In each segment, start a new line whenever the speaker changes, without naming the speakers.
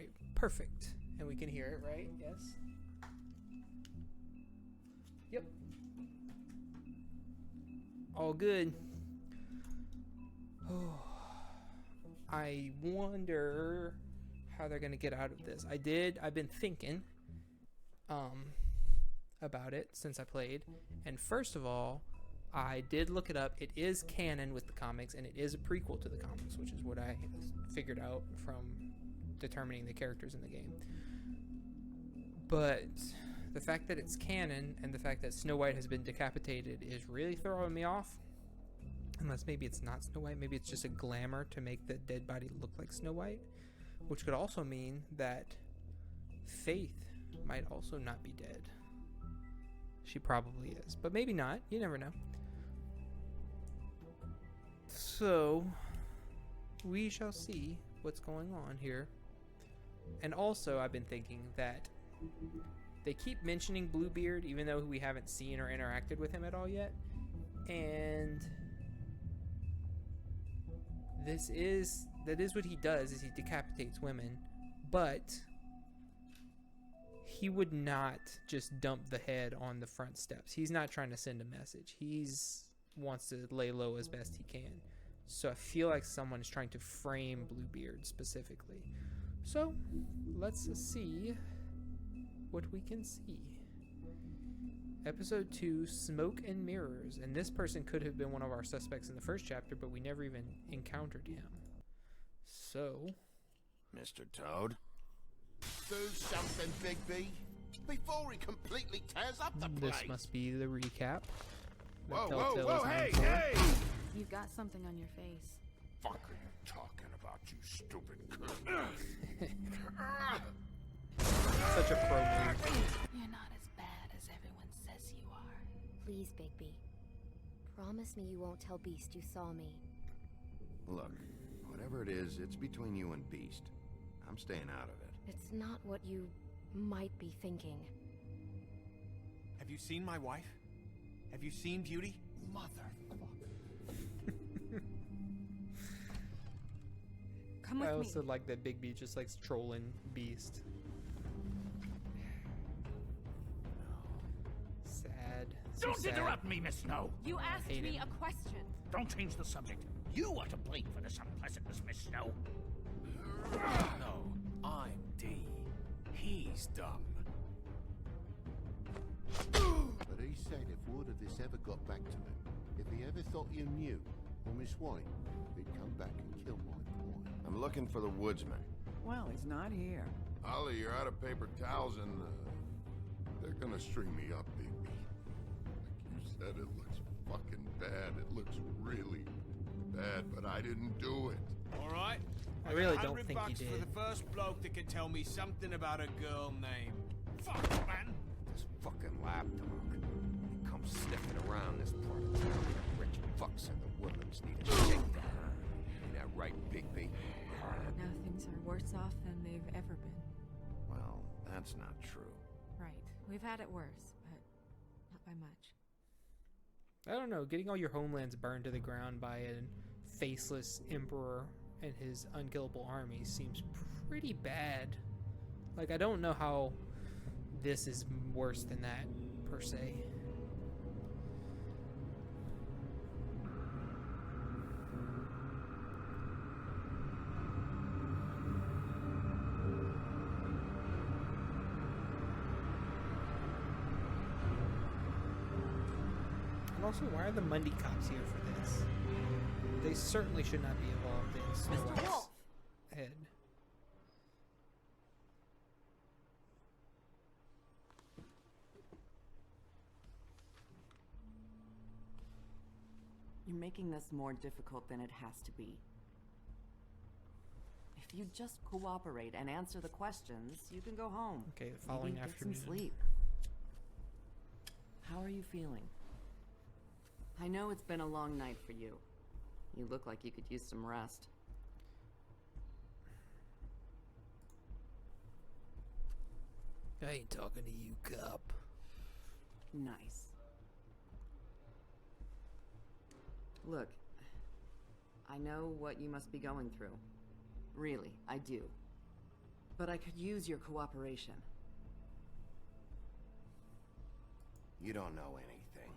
right, perfect. And we can hear it, right? Yes. Yep. All good. Oh, I wonder how they're gonna get out of this. I've been thinking about it since I played. And first of all, I did look it up. It is canon with the comics, and it is a prequel to the comics, which is what I figured out from determining the characters in the game. But the fact that it's canon and the fact that Snow White has been decapitated is really throwing me off. Unless maybe it's not Snow White. Maybe it's just a glamour to make the dead body look like Snow White. Which could also mean that Faith might also not be dead. She probably is. But maybe not. You never know. So, we shall see what's going on here. And also, I've been thinking that they keep mentioning Bluebeard, even though we haven't seen or interacted with him at all yet. And that is what he does, is he decapitates women. But he would not just dump the head on the front steps. He's not trying to send a message. He's wants to lay low as best he can. So I feel like someone is trying to frame Bluebeard specifically. So let's see what we can see. Episode 2, Smoke and Mirrors. And this person could have been one of our suspects in the first chapter, but we never even encountered him. So,
Mr. Toad?
Do something, Bigby, before he completely tears up the place.
This must be the recap.
Whoa, hey!
You've got something on your face.
Fuck are you talking about, you stupid cunt?
Such a pro move.
You're not as bad as everyone says you are.
Please, Bigby. Promise me you won't tell Beast you saw me.
Look, whatever it is, it's between you and Beast. I'm staying out of it.
It's not what you might be thinking.
Have you seen my wife? Have you seen Beauty?
Motherfucker.
Come
I
with
also
me.
like that Bigby just likes trolling Beast. Sad. So
Don't
sad.
interrupt me, Miss Snow.
You asked
Hate
me
him.
a question.
Don't change the subject. You are to blame for this unpleasantness, Miss Snow.
No, I'm D. He's dumb.
But he said if word of this ever got back to him, if he ever thought you knew, or Miss White, he'd come back and kill my boy.
I'm looking for the woodsman.
Well, he's not here.
Ollie, you're out of paper towels and they're gonna string me up, Bigby. Like you said, it looks fucking bad. It looks really bad, but I didn't do it.
All right.
I really
got
don't
100
think he
bucks for
did.
the first bloke that can tell me something about a girl named. Fuck, man.
This fucking lapdog. He comes sniffing around this part of town. Rich fucks and the woodlands need a shakedown. Ain't that right, Bigby?
Now things are worse off than they've ever been.
Well, that's not true.
Right. We've had it worse, but not by much.
I don't know. Getting all your homelands burned to the ground by a faceless emperor and his unkillable army seems pretty bad. Like, I don't know how this is worse than that, per se. And also, why are the Mundy cops here for this? They certainly should not be involved in Snow
Mr.
White's
Wolf!
head.
You're making this more difficult than it has to be. If you just cooperate and answer the questions, you can go home.
Okay, the following
Maybe
afternoon.
get some sleep. How are you feeling? I know it's been a long night for you. You look like you could use some rest.
I ain't talking to you, cop.
Nice. Look, I know what you must be going through. Really, I do. but I could use your cooperation.
You don't know anything.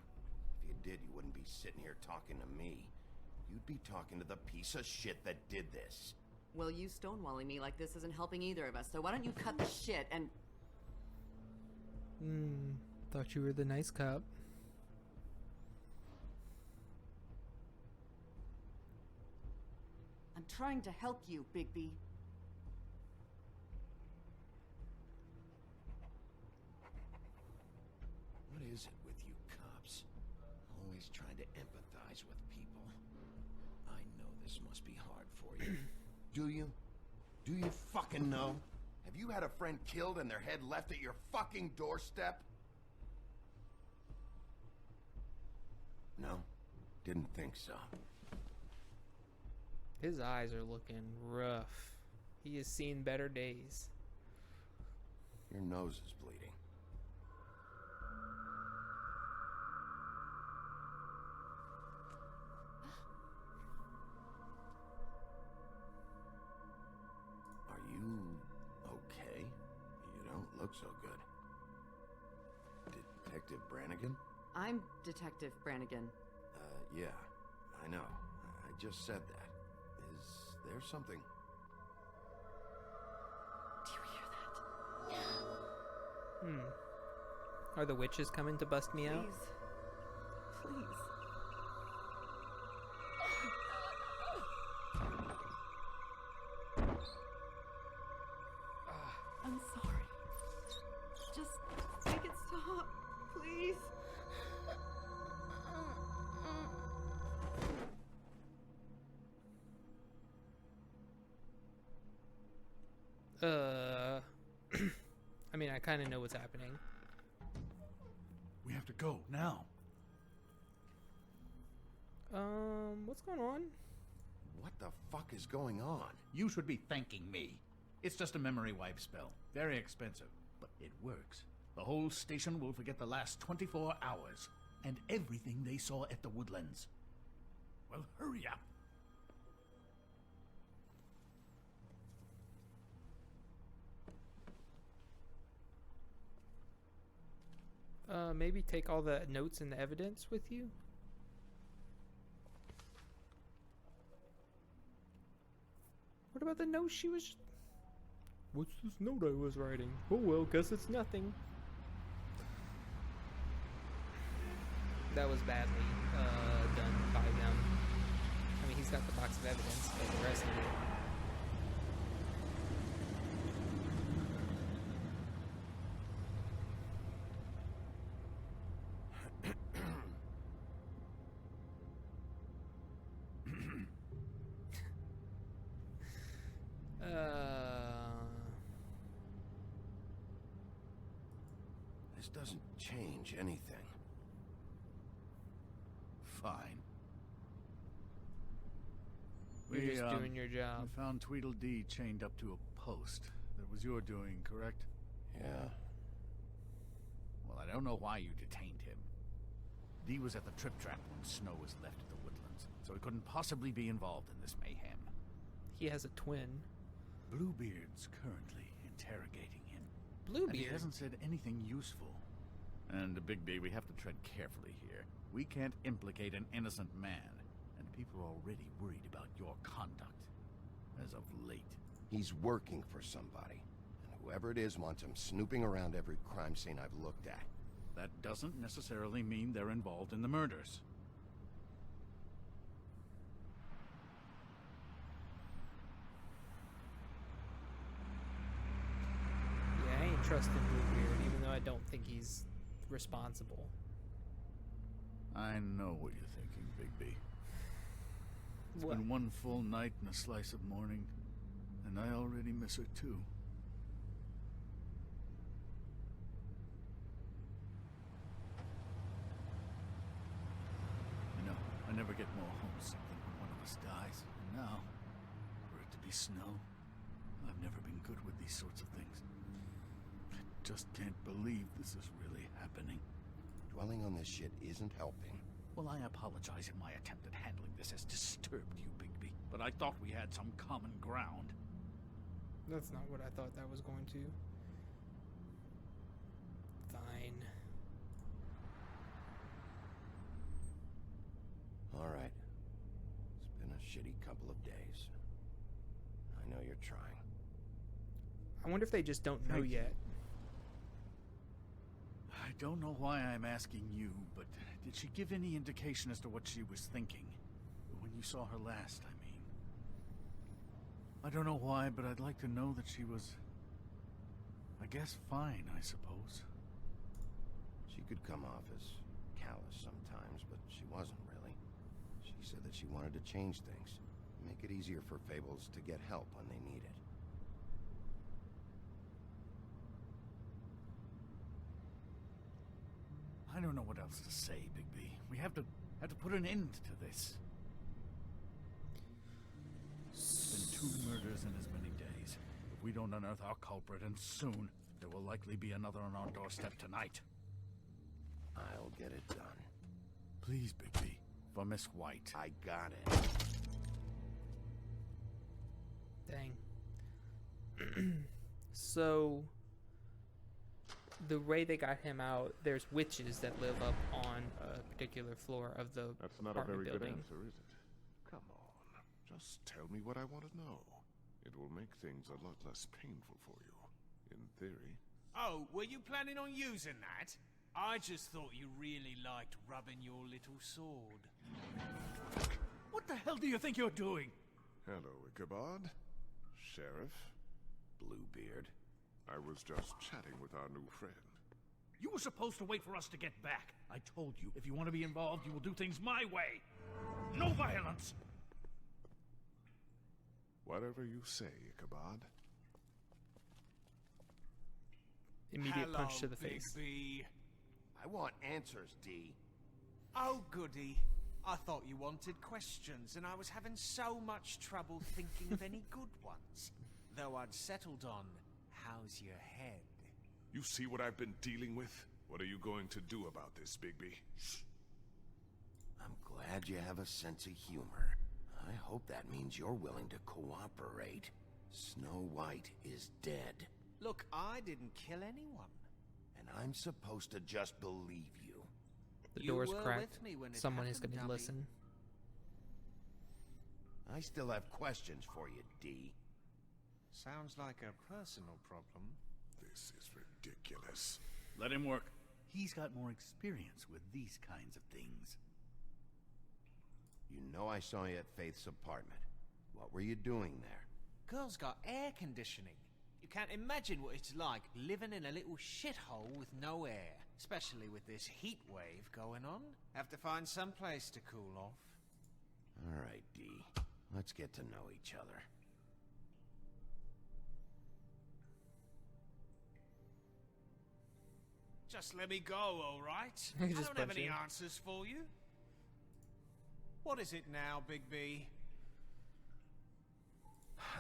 If you did, you wouldn't be sitting here talking to me. You'd be talking to the piece of shit that did this.
Well, you stonewalling me like this isn't helping either of us, so why don't you cut the shit and...
Thought you were the nice cop.
I'm trying to help you, Bigby.
What is it with you cops? Always trying to empathize with people. I know this must be hard for you. Do you? Do you fucking know? Have you had a friend killed and their head left at your fucking doorstep? No, didn't think so.
His eyes are looking rough. He has seen better days.
Your nose is bleeding. Are you okay? You don't look so good. Detective Brannigan?
I'm Detective Brannigan.
Yeah, I know. I just said that. Is there something?
Do you hear that?
Are the witches coming to bust me out?
Please. Please. I'm sorry. Just make it stop, please.
I mean, I kind of know what's happening.
We have to go now.
What's going on?
What the fuck is going on?
You should be thanking me. It's just a memory wipe spell. Very expensive, but it works. The whole station will forget the last 24 hours and everything they saw at the Woodlands. Well, hurry up.
Maybe take all the notes and the evidence with you? What about the note she was... What's this note I was writing? Oh well, guess it's nothing. That was badly done by them. I mean, he's got the box of evidence, but the rest of it...
This doesn't change anything.
Fine.
You're just doing your job.
We found Tweedledee chained up to a post. That was your doing, correct?
Yeah.
Well, I don't know why you detained him. Dee was at the Trip Trap when Snow was left at the Woodlands, so he couldn't possibly be involved in this mayhem.
He has a twin.
Bluebeard's currently interrogating him.
Bluebeard?
And he hasn't said anything useful. And Bigby, we have to tread carefully here. We can't implicate an innocent man, and people are already worried about your conduct. As of late.
He's working for somebody. And whoever it is wants him snooping around every crime scene I've looked at.
That doesn't necessarily mean they're involved in the murders.
Yeah, I ain't trusting Bluebeard, even though I don't think he's responsible.
I know what you're thinking, Bigby. It's
What?
been one full night and a slice of morning, and I already miss her too. You know, I never get more homesick than when one of us dies. And now, for it to be Snow, I've never been good with these sorts of things. I just can't believe this is really happening.
Dwelling on this shit isn't helping.
Well, I apologize if my attempt at handling this has disturbed you, Bigby, but I thought we had some common ground.
That's not what I thought that was going to. Fine.
All right. It's been a shitty couple of days. I know you're trying.
I wonder if they just don't know yet.
I don't know why I'm asking you, but did she give any indication as to what she was thinking? When you saw her last, I mean. I don't know why, but I'd like to know that she was, I guess, fine, I suppose.
She could come off as callous sometimes, but she wasn't really. She said that she wanted to change things, make it easier for Fables to get help when they need it.
I don't know what else to say, Bigby. We have to put an end to this. It's been 2 murders in as many days. If we don't unearth our culprit, and soon, there will likely be another on our doorstep tonight.
I'll get it done.
Please, Bigby. For Miss White.
I got it.
Dang. So, the way they got him out, there's witches that live up on a particular floor of the
That's not a
apartment
very good
building.
answer, is it? Come on. Just tell me what I want to know. It will make things a lot less painful for you. In theory.
Oh, were you planning on using that? I just thought you really liked rubbing your little sword.
What the hell do you think you're doing?
Hello, Ichabod. Sheriff.
Bluebeard.
I was just chatting with our new friend.
You were supposed to wait for us to get back. I told you, if you want to be involved, you will do things my way. No violence!
Whatever you say, Ichabod.
Immediate
Hello,
punch to the face.
Bigby.
I want answers, D.
Oh, goody. I thought you wanted questions, and I was having so much trouble thinking of any good ones. Though I'd settled on, how's your head?
You see what I've been dealing with? What are you going to do about this, Bigby?
I'm glad you have a sense of humor. I hope that means you're willing to cooperate. Snow White is dead.
Look, I didn't kill anyone.
And I'm supposed to just believe you.
The
You
door's
were
cracked.
with me when it
Someone is
happened,
going to
dummy.
listen.
I still have questions for you, D.
Sounds like a personal problem.
This is ridiculous.
Let him work. He's got more experience with these kinds of things.
You know I saw you at Faith's apartment. What were you doing there?
Girl's got air conditioning. You can't imagine what it's like living in a little shithole with no air. Especially with this heat wave going on. Have to find some place to cool off.
All right, D. Let's get to know each other.
Just let me go, all right?
I
I
just
don't have
punch
any
you.
answers for you. What is it now, Bigby?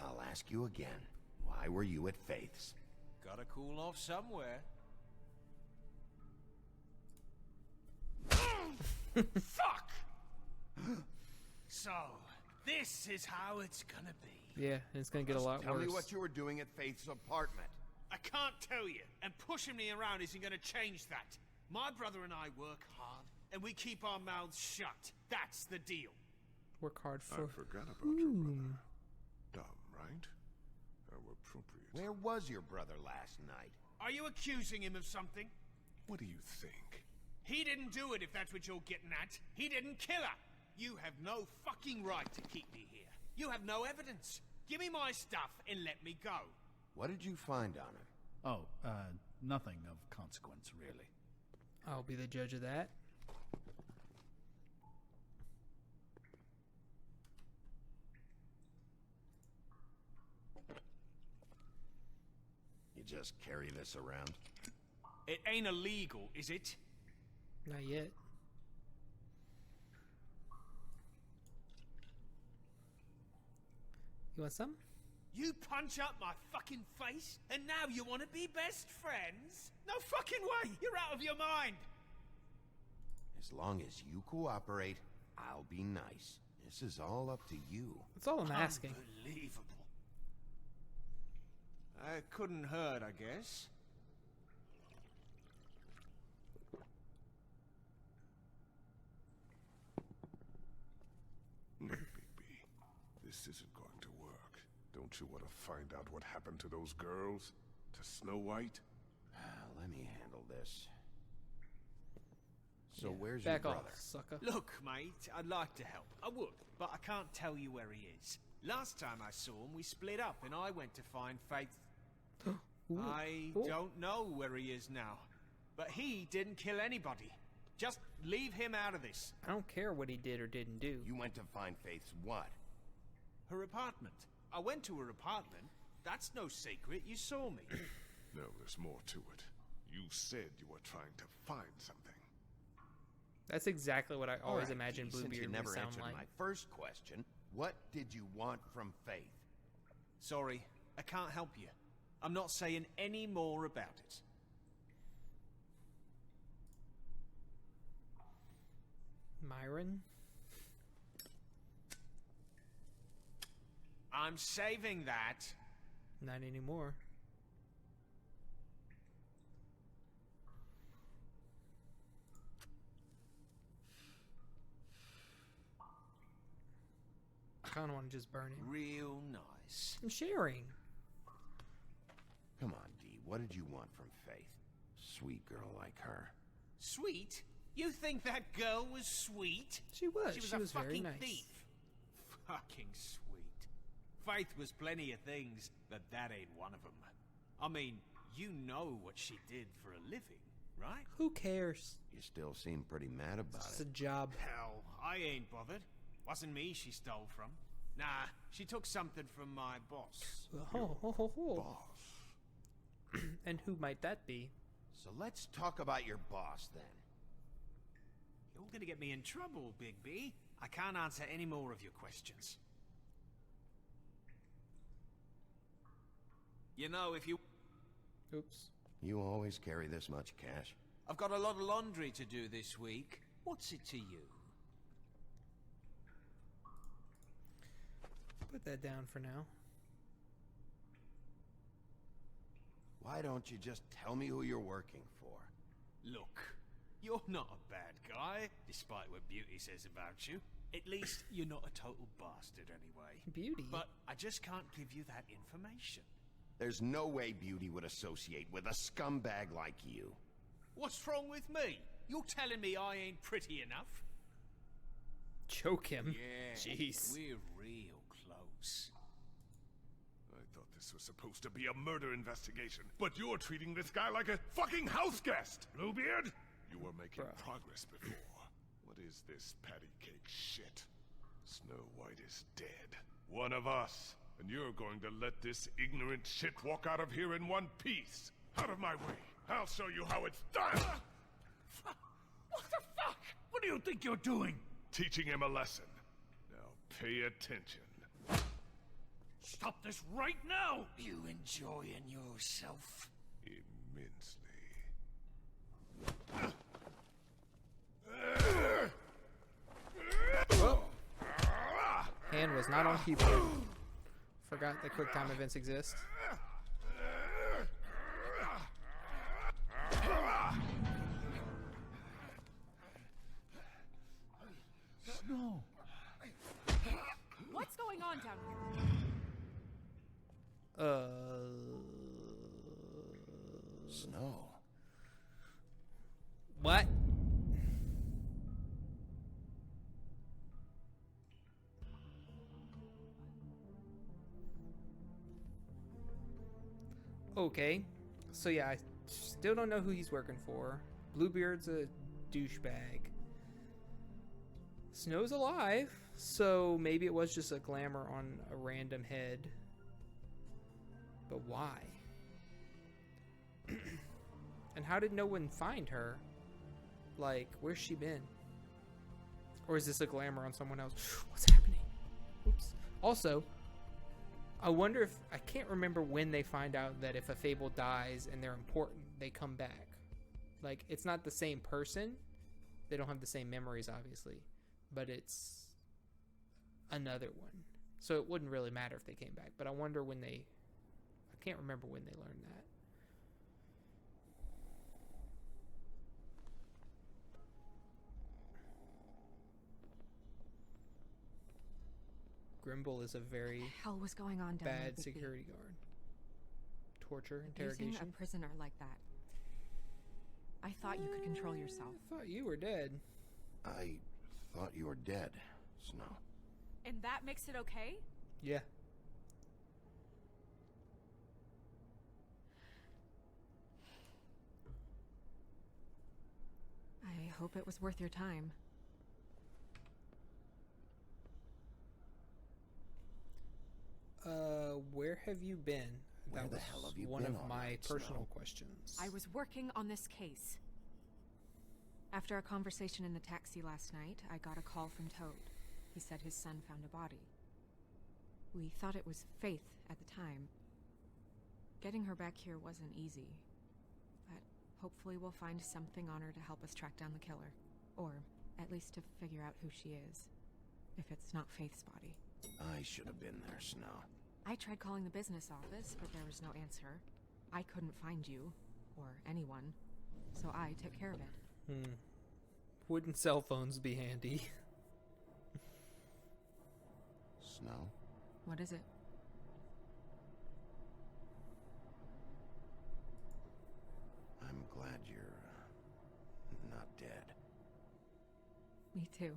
I'll ask you again. Why were you at Faith's?
Gotta cool off somewhere. Fuck! So, this is how it's gonna be.
Yeah, and it's going to get a lot
Tell
worse.
me what you were doing at Faith's apartment.
I can't tell you, and pushing me around isn't gonna change that. My brother and I work hard, and we keep our mouths shut. That's the deal.
Work hard
I
for...
forgot about your brother. Dumb, right? How appropriate.
Where was your brother last night?
Are you accusing him of something?
What do you think?
He didn't do it, if that's what you're getting at. He didn't kill her. You have no fucking right to keep me here. You have no evidence. Give me my stuff and let me go.
What did you find on him?
Oh, nothing of consequence, really.
I'll be the judge of that.
You just carry this around?
It ain't illegal, is it?
Not yet. You want some?
You punch up my fucking face, and now you want to be best friends? No fucking way! You're out of your mind!
As long as you cooperate, I'll be nice. This is all up to you.
That's all I'm asking.
Unbelievable. Couldn't hurt, I guess.
Look, Bigby, this isn't going to work. Don't you want to find out what happened to those girls? To Snow White?
Let me handle this. So
Yeah,
where's your
back
brother?
off, sucker.
Look, mate, I'd like to help. I would, but I can't tell you where he is. Last time I saw him, we split up, and I went to find Faith.
Ooh.
I
Ooh.
don't know where he is now. But he didn't kill anybody. Just leave him out of this.
I don't care what he did or didn't do.
You went to find Faith's what?
Her apartment. I went to her apartment. That's no secret. You saw me.
No, there's more to it. You said you were trying to find something.
That's exactly what I always
All right,
imagined
since
Bluebeard
you never
would sound
answered
like.
my first question, what did you want from Faith?
Sorry, I can't help you. I'm not saying any more about it.
Myron?
I'm saving that.
Not anymore. I kind of want to just burn him.
Real nice.
I'm sharing.
Come on, Dee, what did you want from Faith? Sweet girl like her.
Sweet? You think that girl was sweet?
She was.
She was a
very
fucking
nice.
thief. Fucking sweet. Faith was plenty of things, but that ain't one of them. I mean, you know what she did for a living, right?
Who cares?
You still seem pretty mad about
It's
it.
a job.
Hell, I ain't bothered. Wasn't me she stole from. Nah, she took something from my boss.
Oh, ho, ho, ho.
Boss.
And who might that be?
So let's talk about your boss then.
You're gonna get me in trouble, Big B. I can't answer any more of your questions. You know, if you...
Oops.
You always carry this much cash?
I've got a lot of laundry to do this week. What's it to you?
Put that down for now.
Why don't you just tell me who you're working for?
Look, you're not a bad guy, despite what Beauty says about you. At least you're not a total bastard anyway.
Beauty?
But I just can't give you that information.
There's no way Beauty would associate with a scumbag like you.
What's wrong with me? You're telling me I ain't pretty enough?
Choke him.
Yeah,
Jeez.
we're real close.
I thought this was supposed to be a murder investigation, but you're treating this guy like a fucking house guest, Bluebeard! You were making
Bruh.
progress before. What is this patty cake shit? Snow White is dead. One of us. And you're going to let this ignorant shit walk out of here in one piece. Out of my way. I'll show you how it's done!
What the fuck? What do you think you're doing?
Teaching him a lesson. Now pay attention.
Stop this right now!
You enjoying yourself?
Immensely.
Oh. Hand was not on keyboard. Forgot that QuickTime events exist.
Snow.
What's going on down here?
Snow.
What? Okay, so yeah, I still don't know who he's working for. Bluebeard's a douchebag. Snow's alive, so maybe it was just a glamour on a random head. But why? And how did no one find her? Like, where's she been? Or is this a glamour on someone else? What's happening? Oops. Also, I wonder if... I can't remember when they find out that if a Fable dies and they're important, they come back. Like, it's not the same person. They don't have the same memories, obviously. But it's another one. So it wouldn't really matter if they came back. But I wonder when they... can't remember when they learned that. Grimble is a very
What the hell was going on down there,
bad
Bigby?
security guard. Torture,
Abusing
interrogation.
a prisoner like that. I thought you could control yourself.
I thought you were dead.
I thought you were dead, Snow.
And that makes it okay?
Yeah.
I hope it was worth your time.
Where have you been?
Where
That
the
was
hell have you
one
been
of
all
my
night,
personal
Snow?
questions.
I was working on this case. After a conversation in the taxi last night, I got a call from Toad. He said his son found a body. We thought it was Faith at the time. Getting her back here wasn't easy. But hopefully we'll find something on her to help us track down the killer. Or at least to figure out who she is. If it's not Faith's body.
I should have been there, Snow.
I tried calling the business office, but there was no answer. I couldn't find you, or anyone, so I took care of it.
Wouldn't cell phones be handy?
Snow?
What is it?
I'm glad you're not dead.
Me too.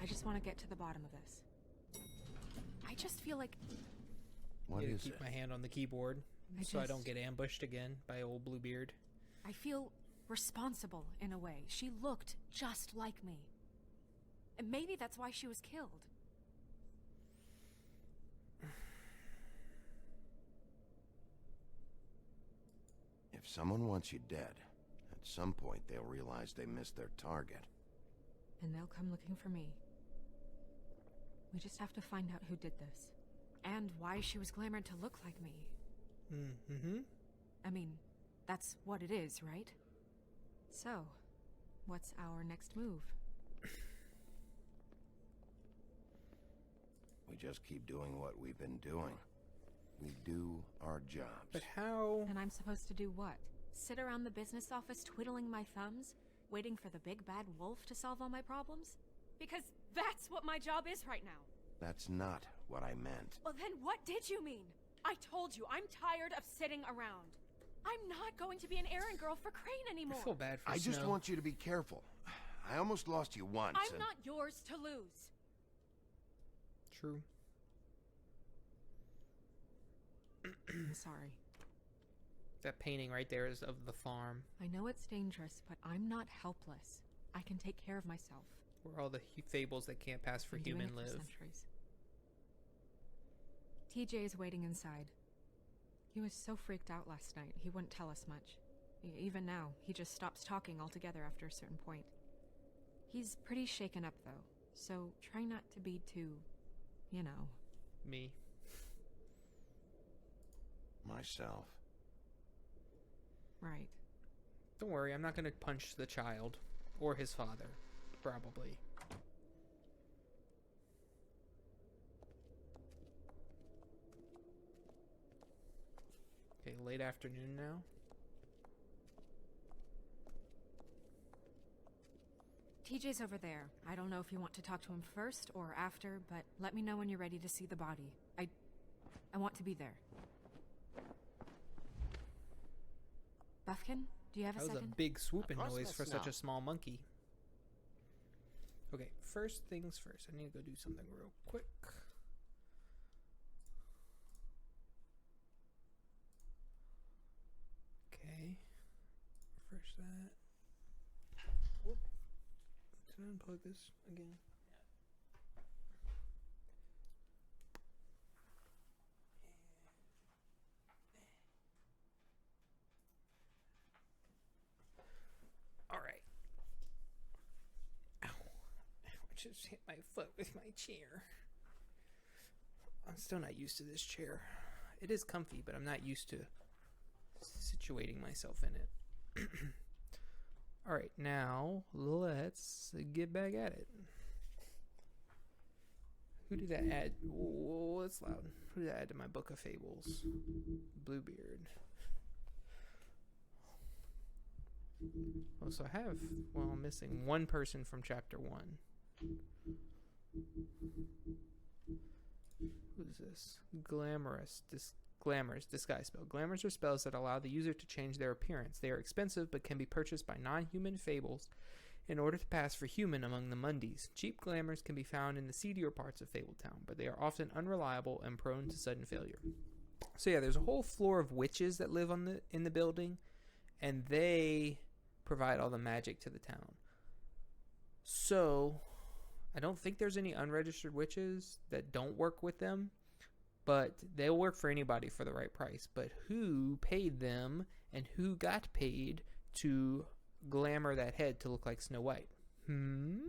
I just want to get to the bottom of this. I just feel like
What
Need to
is
keep
it?
my hand on the keyboard so I don't
just-
get ambushed again by old Bluebeard.
I feel responsible in a way. She looked just like me. And maybe that's why she was killed.
If someone wants you dead, at some point they'll realize they missed their target.
And they'll come looking for me. We just have to find out who did this. And why she was glamored to look like me.
Mm-hmm.
I mean, that's what it is, right? So, what's our next move?
We just keep doing what we've been doing. We do our jobs.
But how...
And I'm supposed to do what? Sit around the business office twiddling my thumbs, waiting for the big bad wolf to solve all my problems?
Because that's what my job is right now.
That's not what I meant.
Well, then what did you mean? I told you, I'm tired of sitting around. I'm not going to be an errand girl for Crane anymore.
I feel bad for
I just
Snow.
want you to be careful. I almost lost you once.
I'm
and-
not yours to lose.
True.
I'm sorry.
That painting right there is of the farm,
I know it's dangerous, but I'm not helpless. I can take care of myself.
where all the fables that can't pass for
Been doing
human
it for
live.
centuries. TJ is waiting inside. He was so freaked out last night, he wouldn't tell us much. Even now, he just stops talking altogether after a certain point. He's pretty shaken up, though, so try not to be too, you know.
Me.
Myself.
Right.
Don't worry, I'm not going to punch the child. Or his father. Probably. Okay, late afternoon now.
TJ's over there. I don't know if you want to talk to him first or after, but let me know when you're ready to see the body. I want to be there. Buffkin, do you have a
That was
second?
a big swooping
Of course,
noise
Miss
for such
Snow.
a small monkey. Okay, first things first. I need to go do something real quick. Okay. Refresh that. Whoop. Did I unplug this again? Alright. Ow. I just hit my foot with my chair. I'm still not used to this chair. It is comfy, but I'm not used to situating myself in it. Alright, now let's get back at it. Who did that add? Whoa, that's loud. Who did that add to my book of fables? Bluebeard. Oh, so I have, well, I'm missing one person from chapter 1. Who's this? Glamorous disguise spell. Glamours are spells that allow the user to change their appearance. They are expensive but can be purchased by non-human fables in order to pass for human among the Mundies. Cheap glamours can be found in the seedier parts of Fabletown, but they are often unreliable and prone to sudden failure. So yeah, there's a whole floor of witches that live in the building, and they provide all the magic to the town. So I don't think there's any unregistered witches that don't work with them, but they'll work for anybody for the right price. But who paid them and who got paid to glamour that head to look like Snow White? And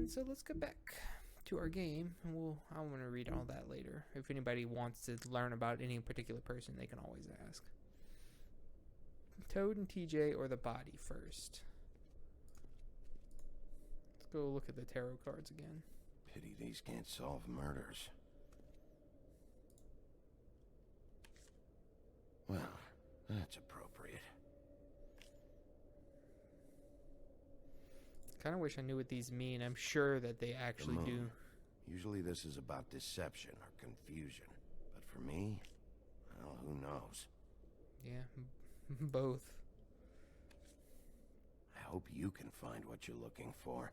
so let's go back to our game, and I want to read all that later. If anybody wants to learn about any particular person, they can always ask. Toad and TJ or the body first? Let's go look at the tarot cards again.
Pity these can't solve murders. Well, that's appropriate.
Kind of wish I knew what these mean. I'm sure that they actually do.
Usually this is about deception or confusion. But for me, well, who knows?
Yeah, both.
I hope you can find what you're looking for.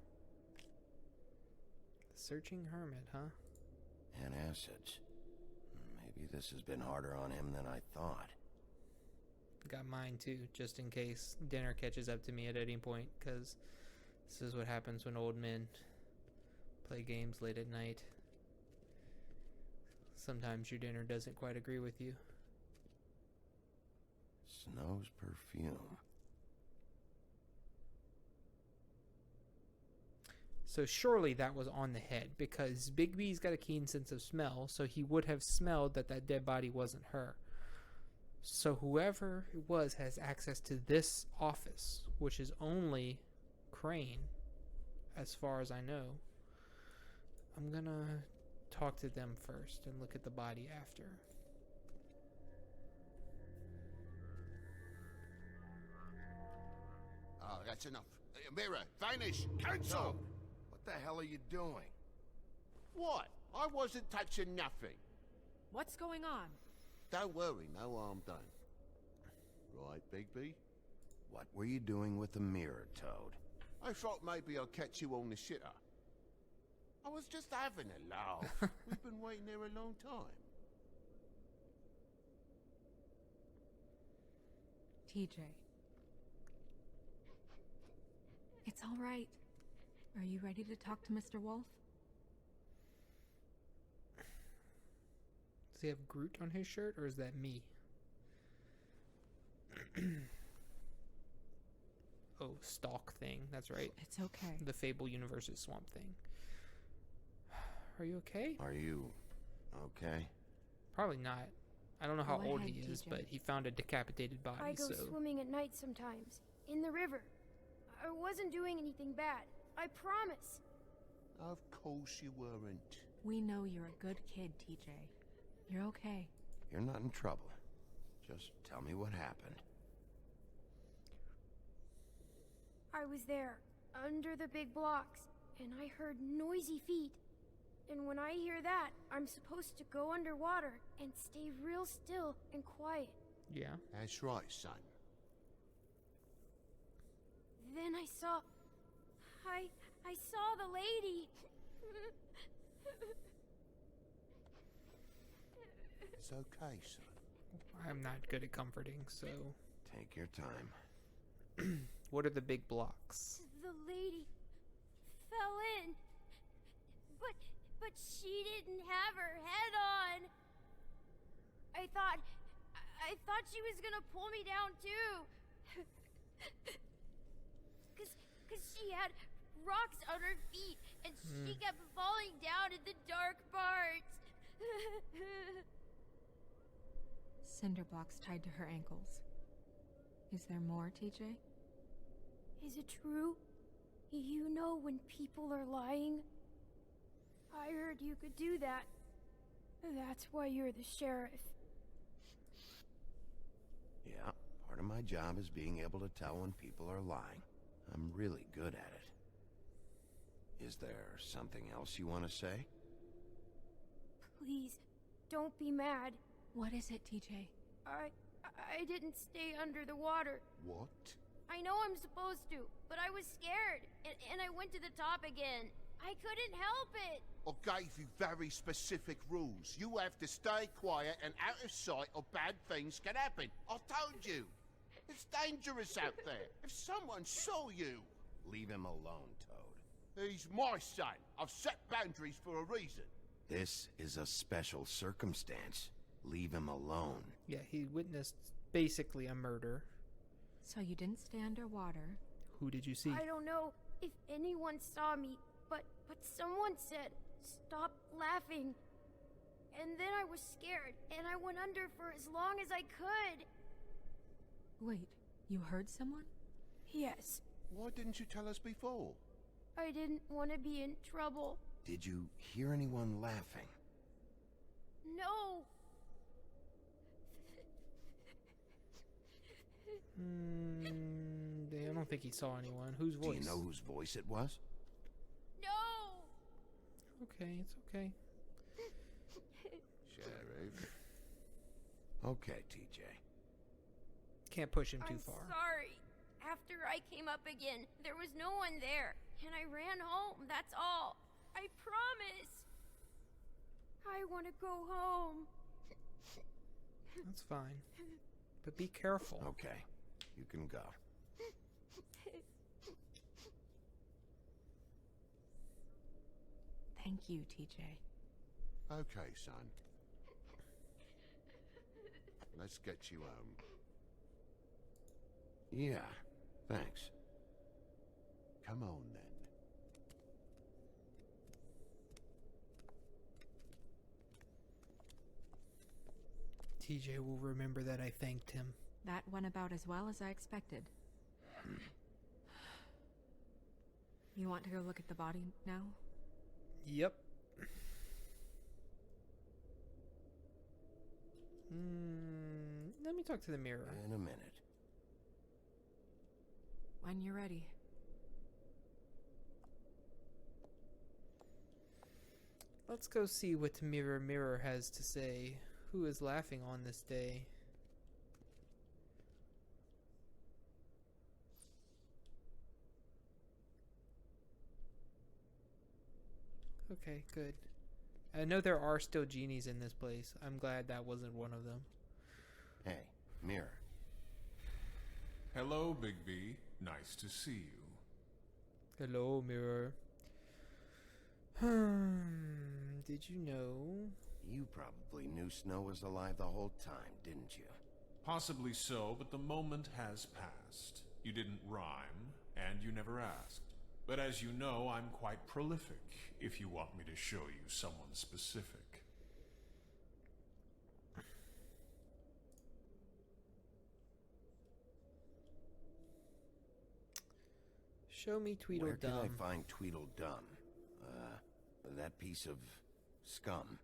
Searching hermit, huh?
And acids. Maybe this has been harder on him than I thought.
Got mine too, just in case dinner catches up to me at any point, because this is what happens when old men play games late at night. Sometimes your dinner doesn't quite agree with you.
Snow's perfume.
So surely that was on the head, because Bigby's got a keen sense of smell, so he would have smelled that dead body wasn't her. So whoever it was has access to this office, which is only Crane, as far as I know. I'm gonna talk to them first and look at the body after.
Oh, that's enough. Mirror, vanish, cancel!
What the hell are you doing?
What? I wasn't touching nothing.
What's going on?
Don't worry, no harm done. Right, Bigby?
What were you doing with the mirror, Toad?
I thought maybe I'd catch you on the shitter. I was just having a laugh. We've been waiting there a long time.
TJ. It's all right. Are you ready to talk to Mr. Wolf?
Does he have Groot on his shirt, or is that me? Oh, Stalk Thing. That's right.
It's okay.
The Fable Universe's Swamp Thing. Are you okay?
Are you okay?
Probably not. I don't know how
Go
old
ahead,
he is,
TJ.
but he found a decapitated body,
I go
so...
swimming at night sometimes. In the river. I wasn't doing anything bad. I promise.
Of course you weren't.
We know you're a good kid, TJ. You're okay.
You're not in trouble. Just tell me what happened.
I was there, under the big blocks, and I heard noisy feet. And when I hear that, I'm supposed to go underwater and stay real still and quiet.
Yeah.
That's right, son.
Then I saw the lady.
It's okay, son.
I'm not good at comforting, so...
Take your time.
What are the big blocks?
The lady fell in. But she didn't have her head on. I thought she was gonna pull me down too. Cause she had rocks on her feet and she kept falling down in the dark parts.
Cinder blocks tied to her ankles. Is there more, TJ?
Is it true? You know when people are lying? I heard you could do that. That's why you're the sheriff.
Yeah, part of my job is being able to tell when people are lying. I'm really good at it. Is there something else you want to say?
Please, don't be mad.
What is it, TJ?
I didn't stay under the water.
What?
I know I'm supposed to, but I was scared, and I went to the top again. I couldn't help it.
I gave you very specific rules. You have to stay quiet and out of sight or bad things can happen. I told you. It's dangerous out there. If someone saw you...
Leave him alone, Toad.
He's my son. I've set boundaries for a reason.
This is a special circumstance. Leave him alone.
Yeah, he witnessed basically a murder.
So you didn't stay underwater?
Who did you see?
I don't know if anyone saw me, but someone said, "Stop laughing." And then I was scared, and I went under for as long as I could.
Wait, you heard someone?
Yes.
Why didn't you tell us before?
I didn't want to be in trouble.
Did you hear anyone laughing?
No.
I don't think he saw anyone. Whose voice?
Do you know whose voice it was?
No.
Okay, it's okay.
Sheriff.
Okay, TJ.
Can't push him too
I'm
far.
sorry. After I came up again, there was no one there, and I ran home, that's all. I promise. I want to go home.
That's fine. But be careful.
Okay, you can go.
Thank you, TJ.
Okay, son. Let's get you home.
Yeah, thanks.
Come on, then.
TJ will remember that I thanked him.
That went about as well as I expected. You want to go look at the body now?
Yep. Let me talk to the mirror.
In a minute.
When you're ready.
Let's go see what Mirror Mirror has to say. Who is laughing on this day? Okay, good. I know there are still genies in this place. I'm glad that wasn't one of them.
Hey, Mirror.
Hello, Big B. Nice to see you.
Hello, Mirror. Did you know?
You probably knew Snow was alive the whole time, didn't you?
Possibly so, but the moment has passed. You didn't rhyme, and you never asked. But as you know, I'm quite prolific, if you want me to show you someone specific.
Show me Tweedledum.
Where can I find Tweedledum? That piece of scum.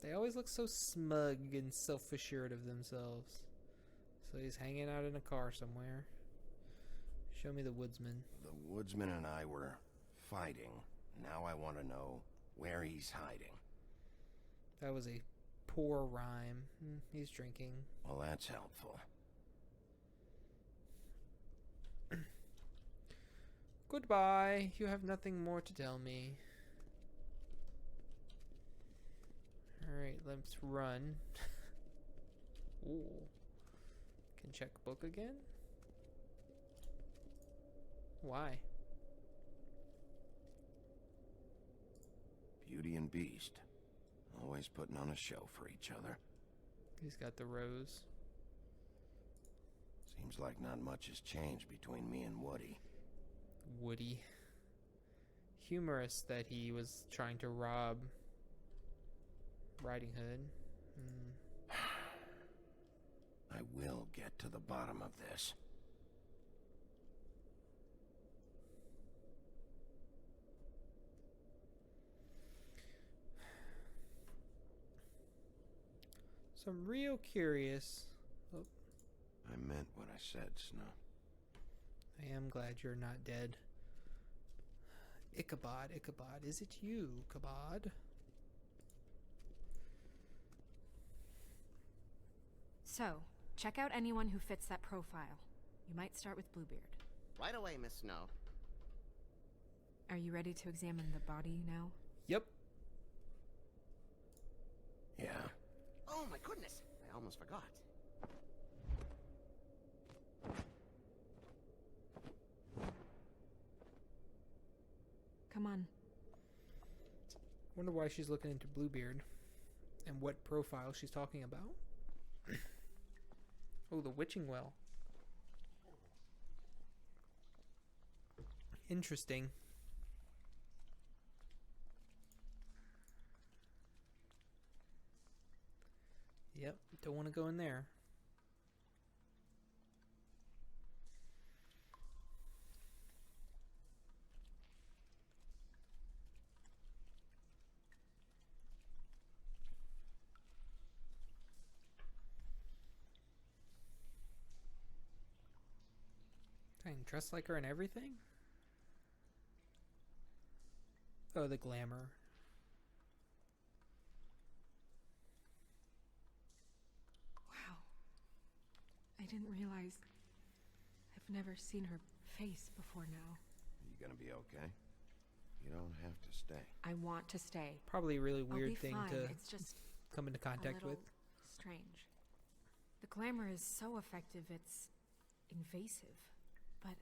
They always look so smug and self-assured of themselves. So he's hanging out in a car somewhere. Show me the woodsman.
The woodsman and I were fighting. Now I want to know where he's hiding.
That was a poor rhyme. He's drinking.
Well, that's helpful.
Goodbye. You have nothing more to tell me. Alright, let's run. Ooh. Can check book again? Why?
Beauty and Beast. Always putting on a show for each other.
He's got the rose.
Seems like not much has changed between me and Woody.
Woody. Humorous that he was trying to rob Riding Hood.
I will get to the bottom of this.
So I'm real curious. Oh,
I meant what I said, Snow.
I am glad you're not dead. Ichabod, Ichabod, is it you, Ichabod?
So, check out anyone who fits that profile. You might start with Bluebeard.
Right away, Miss Snow.
Are you ready to examine the body now?
Yep.
Yeah.
Oh my goodness! I almost forgot.
Come on.
Wonder why she's looking into Bluebeard and what profile she's talking about. Oh, the witching well. Interesting. Yep, don't want to go in there. Dang, dressed like her and everything? Oh, the glamour.
Wow. I didn't realize... I've never seen her face before now.
You gonna be okay? You don't have to stay.
I want to stay.
Probably a really
I'll
weird
be
thing
fine.
to
It's just
come into contact
a little
with.
strange. The glamour is so effective, it's invasive. But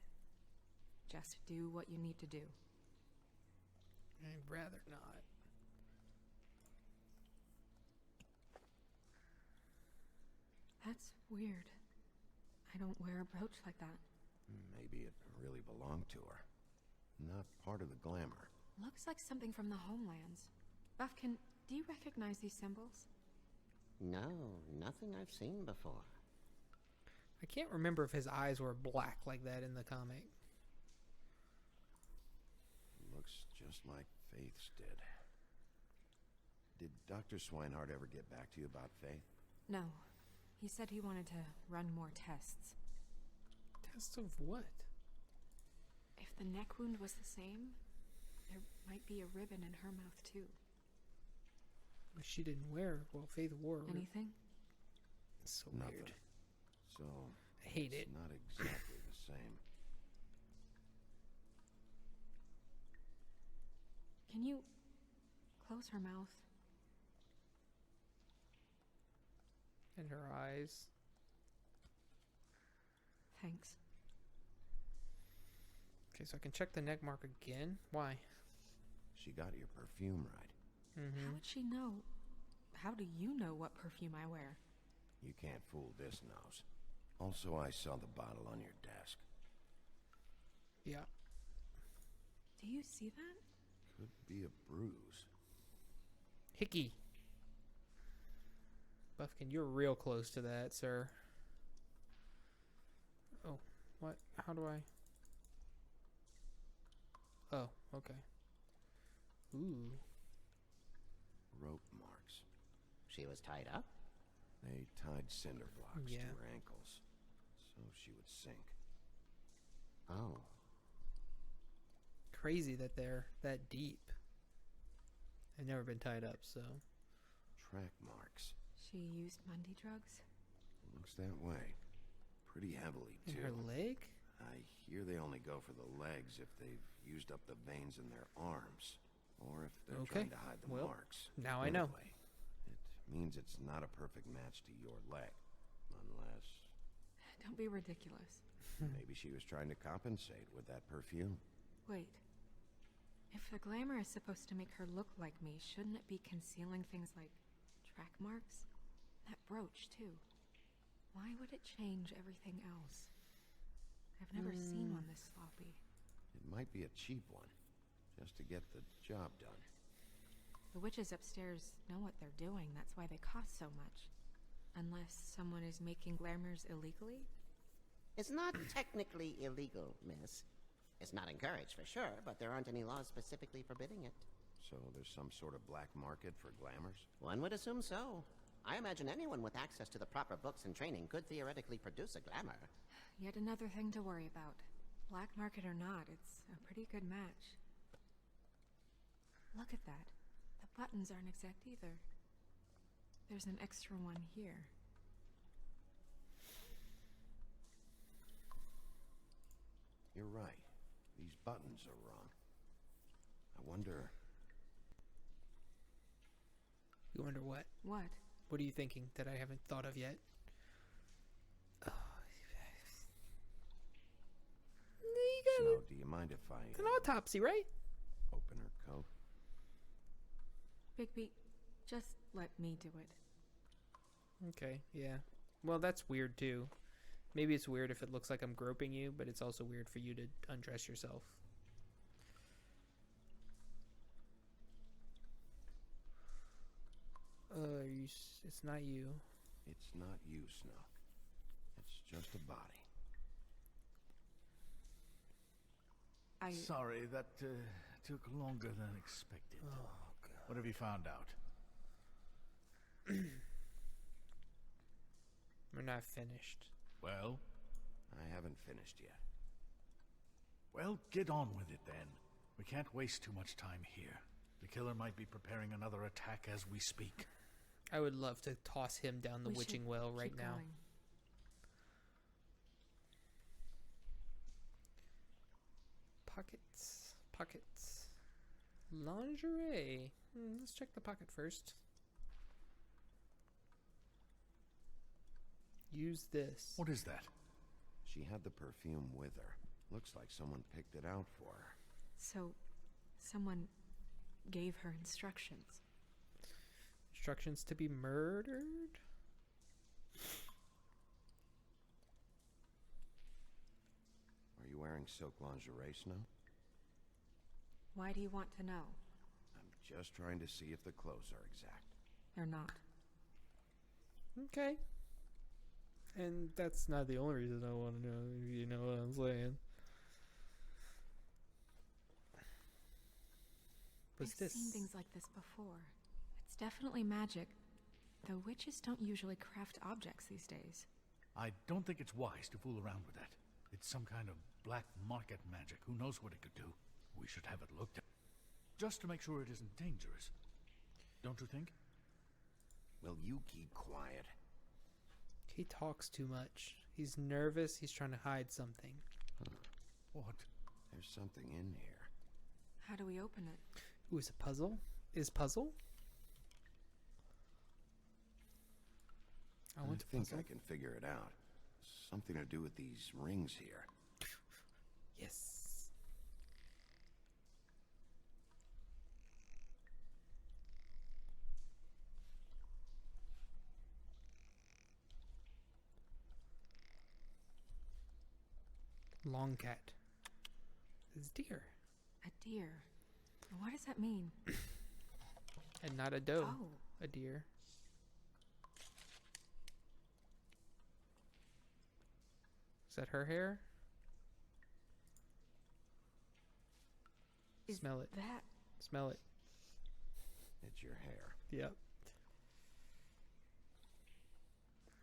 just do what you need to do.
I'd rather not.
That's weird. I don't wear a brooch like that.
Maybe it really belonged to her. Not part of the glamour.
Looks like something from the homelands. Buffkin, do you recognize these symbols?
No, nothing I've seen before.
I can't remember if his eyes were black like that in the comic.
Looks just like Faith's did. Did Dr. Swinehart ever get back to you about Faith?
No. He said he wanted to run more tests.
Tests of what?
If the neck wound was the same, there might be a ribbon in her mouth too.
She didn't wear. Well, Faith wore.
Anything?
It's so
Nothing.
weird.
So
I hate it.
it's not exactly the same.
Can you close her mouth?
And her eyes.
Thanks.
Okay, so I can check the neck mark again. Why?
She got your perfume right.
How would she know? How do you know what perfume I wear?
You can't fool this nose. Also, I saw the bottle on your desk.
Yeah.
Do you see that?
Could be a bruise.
Hickey. Buffkin, you're real close to that, sir. Oh, what? How do I? Oh, okay. Ooh.
Rope marks.
She was tied up?
They tied cinder blocks
Yeah.
to her ankles, so she would sink.
Oh.
Crazy that they're that deep. I've never been tied up, so.
Track marks.
She used Mundy drugs?
Looks that way. Pretty heavily,
In
too.
her leg?
I hear they only go for the legs if they've used up the veins in their arms, or if they're
Okay.
trying to hide the
Well,
marks.
now I know.
Anyway, it means it's not a perfect match to your leg, unless
Don't be ridiculous.
maybe she was trying to compensate with that perfume.
Wait. If the glamour is supposed to make her look like me, shouldn't it be concealing things like track marks? That brooch, too. Why would it change everything else? I've never seen one this sloppy.
It might be a cheap one, just to get the job done.
The witches upstairs know what they're doing, that's why they cost so much. Unless someone is making glamours illegally?
It's not technically illegal, miss. It's not encouraged for sure, but there aren't any laws specifically forbidding it.
So there's some sort of black market for glamours?
One would assume so. I imagine anyone with access to the proper books and training could theoretically produce a glamour.
Yet another thing to worry about. Black market or not, it's a pretty good match. Look at that. The buttons aren't exact either. There's an extra one here.
You're right. These buttons are wrong. I wonder...
You wonder what?
What?
What are you thinking that I haven't thought of yet?
Snow, do you mind if I...
It's an autopsy, right?
Open her coat?
Bigby, just let me do it.
Okay, yeah. Well, that's weird too. Maybe it's weird if it looks like I'm groping you, but it's also weird for you to undress yourself. It's not you.
It's not you, Snow. It's just a body.
Sorry, that took longer than expected.
Oh, God.
What have you found out?
We're not finished.
Well?
I haven't finished yet.
Well, get on with it then. We can't waste too much time here. The killer might be preparing another attack as we speak.
I would love to toss him down the witching well right now.
Going.
Pockets. Lingerie. Let's check the pocket first. Use this.
What is that?
She had the perfume with her. Looks like someone picked it out for her.
So, someone gave her instructions.
Instructions to be murdered?
Are you wearing silk lingerie, Snow?
Why do you want to know?
I'm just trying to see if the clothes are exact.
They're not.
Okay. And that's not the only reason I want to know, if you know what I'm saying. What's
I've
this?
seen things like this before. It's definitely magic, though witches don't usually craft objects these days.
I don't think it's wise to fool around with that. It's some kind of black market magic. Who knows what it could do? We should have it looked at. Just to make sure it isn't dangerous. Don't you think?
Will you keep quiet?
He talks too much. He's nervous. He's trying to hide something.
What?
There's something in here.
How do we open it?
Ooh, is it puzzle? Is puzzle?
I think I can figure it out. Something to do with these rings here.
Yes. Long cat. It's deer.
A deer. What does that mean?
And not a doe.
Oh.
A deer. Is that her hair? Smell it.
That?
Smell it.
It's your hair.
Yep.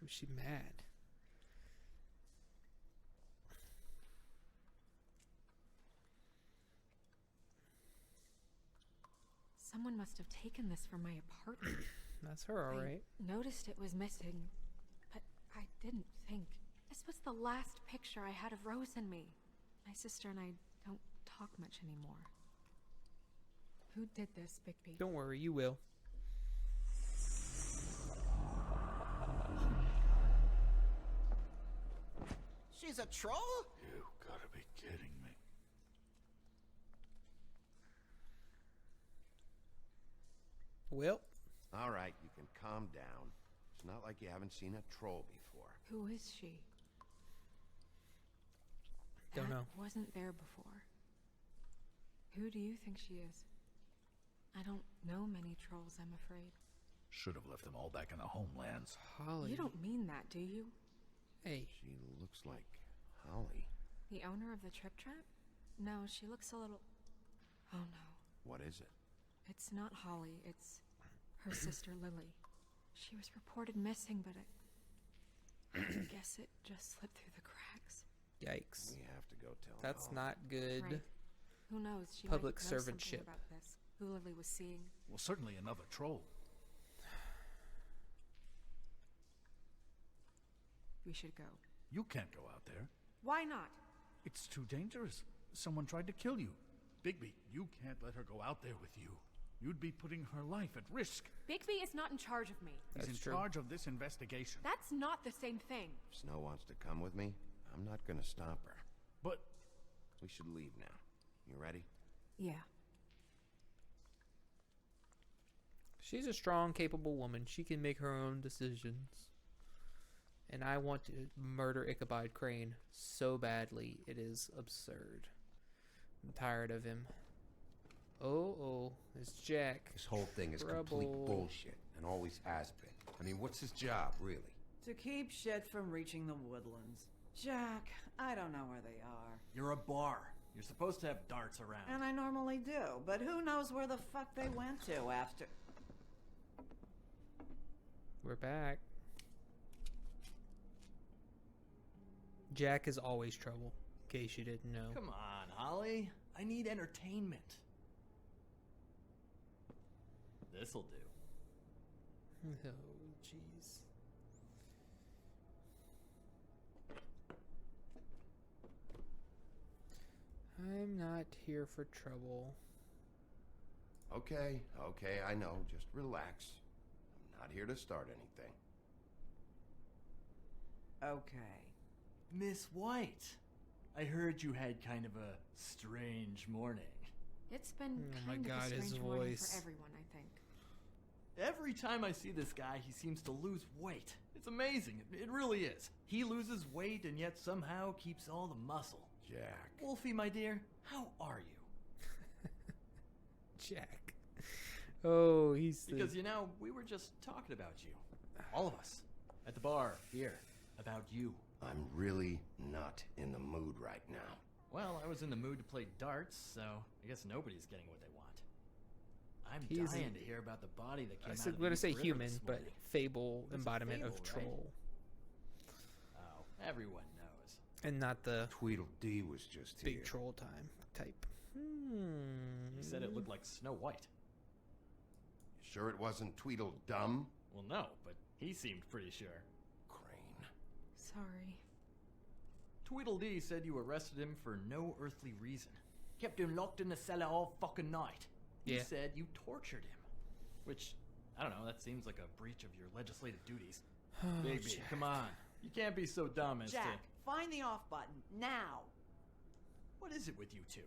Was she mad?
Someone must have taken this from my apartment.
That's her, all right.
I noticed it was missing, but I didn't think. This was the last picture I had of Rose and me. My sister and I don't talk much anymore. Who did this, Bigby?
Don't worry, you will.
She's a troll?
You gotta be kidding me.
Well.
All right, you can calm down. It's not like you haven't seen a troll before.
Who is she?
Don't know.
Wasn't there before. Who do you think she is? I don't know many trolls, I'm afraid.
Should have left them all back in the homelands.
Holly.
You don't mean that, do you?
Hey.
She looks like Holly.
The owner of the Trip Trap? No, she looks a little... Oh no.
What is it?
It's not Holly, it's her sister Lily. She was reported missing, but I guess it just slipped through the cracks.
Yikes.
We have to go tell
That's
Holly.
not good.
Right. Who knows? She
Public
might know something
servantship.
about this. Who Lily was seeing.
Well, certainly another troll.
We should go.
You can't go out there.
Why not?
It's too dangerous. Someone tried to kill you. Bigby, you can't let her go out there with you. You'd be putting her life at risk.
Bigby is not in charge of me.
He's in charge of this investigation.
That's not the same thing.
If Snow wants to come with me, I'm not gonna stop her.
But
we should leave now. You ready?
Yeah.
She's a strong, capable woman. She can make her own decisions. And I want to murder Ichabod Crane so badly. It is absurd. I'm tired of him. Oh, it's Jack.
This whole thing is complete bullshit, and always has been. I mean, what's his job, really?
To keep shit from reaching the woodlands. Jack, I don't know where they are.
You're a bar. You're supposed to have darts around.
And I normally do, but who knows where the fuck they went to after...
We're back. Jack is always trouble, in case you didn't know.
Come on, Holly. I need entertainment. This'll do.
Oh, jeez. I'm not here for trouble.
Okay, I know. Just relax. I'm not here to start anything.
Okay.
Miss White, I heard you had kind of a strange morning.
It's been
Oh my
kind
God,
of a
his
strange morning
voice.
for everyone, I think.
Every time I see this guy, he seems to lose weight. It's amazing. It really is. He loses weight and yet somehow keeps all the muscle.
Jack.
Wolfie, my dear, how are you?
Jack. Oh, he's the...
Because, you know, we were just talking about you. All of us. At the bar, here. About you.
I'm really not in the mood right now.
Well, I was in the mood to play darts, so I guess nobody's getting what they want. I'm
He's
dying to hear about the body that came
I
out
was
of
going to
East
say
River
human,
this
but
morning.
fable
It's a
embodiment
fable,
of
right?
troll.
Oh, everyone knows.
And not the
Tweedledee was just
big
here.
troll time type.
You said it looked like Snow White.
Sure it wasn't Tweedledum?
Well, no, but he seemed pretty sure.
Crane.
Sorry.
Tweedledee said you arrested him for no earthly reason. Kept him locked in the cellar all fucking night. You
Yeah.
said you tortured him. Which, I don't know, that seems like a breach of your legislative duties. Baby,
Jack.
come on. You can't be so dumb as
Jack,
to...
find the off button, now!
What is it with you two?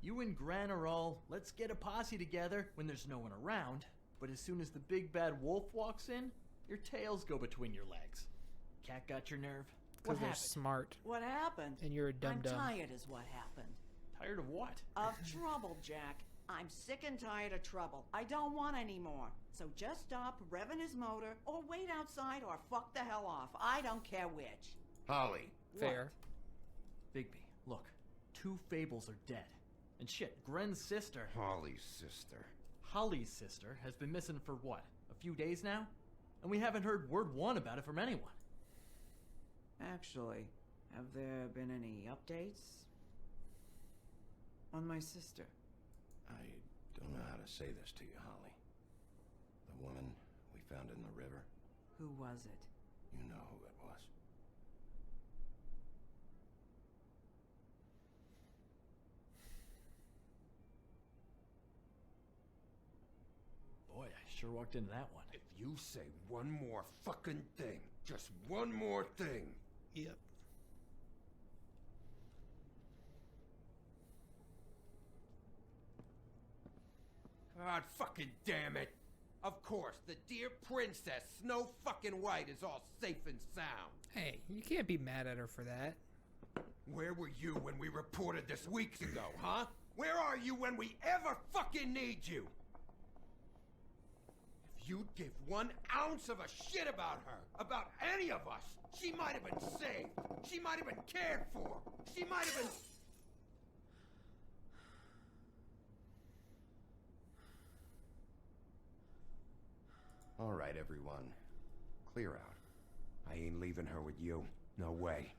You and Gran are all, let's get a posse together when there's no one around, but as soon as the big bad wolf walks in, your tails go between your legs. Cat got your nerve?
Because
What
they're
happened?
smart.
What happened?
And you're a
I'm
dum-dum.
tired is what happened.
Tired of what?
Of trouble, Jack. I'm sick and tired of trouble. I don't want any more. So just stop revving his motor, or wait outside, or fuck the hell off. I don't care which.
Holly.
Fair.
Bigby, look. 2 fables are dead. And shit, Gren's sister...
Holly's sister.
Holly's sister has been missing for what? A few days now? And we haven't heard word one about it from anyone.
Actually, have there been any updates? On my sister?
I don't know how to say this to you, Holly. The woman we found in the river.
Who was it?
You know who it was.
Boy, I sure walked into that one.
If you say one more fucking thing, just one more thing.
Yep.
God fucking damn it. Of course, the dear princess, Snow fucking White, is all safe and sound.
Hey, you can't be mad at her for that.
Where were you when we reported this weeks ago, huh? Where are you when we ever fucking need you? If you'd give 1 ounce of a shit about her, about any of us, she might have been saved. She might have been cared for. She might have been... All right, everyone. Clear out. I ain't leaving her with you. No way.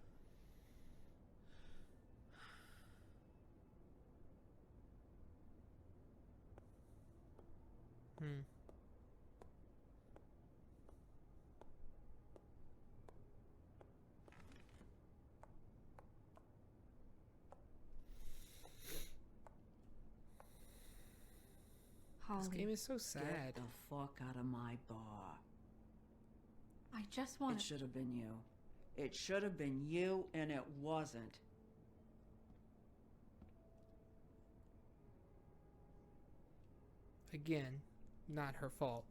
This
Holly,
game is so sad.
Get the fuck out of my bar.
I just want
It should have been you. It should have been you, and it wasn't.
Again, not her fault.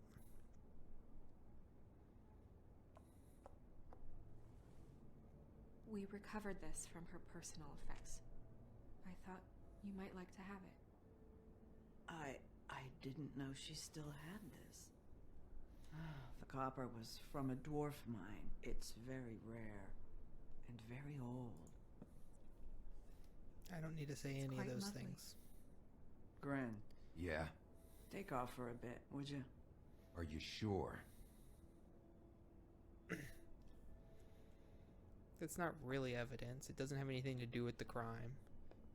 We recovered this from her personal effects. I thought you might like to have it.
I didn't know she still had this. The copper was from a dwarf mine. It's very rare and very old.
I don't need to say any of those things.
Gren,
Yeah?
take off for a bit, would you?
Are you sure?
That's not really evidence. It doesn't have anything to do with the crime.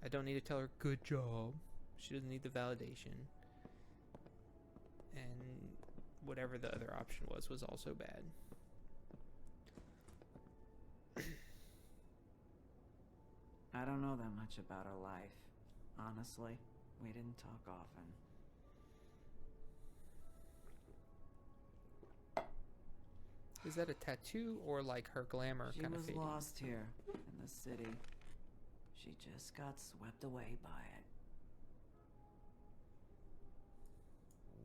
I don't need to tell her, good job. She doesn't need the validation. And whatever the other option was also bad.
I don't know that much about her life. Honestly, we didn't talk often.
Is that a tattoo or like her glamour
She
kind of
was
fading?
lost here in the city. She just got swept away by it.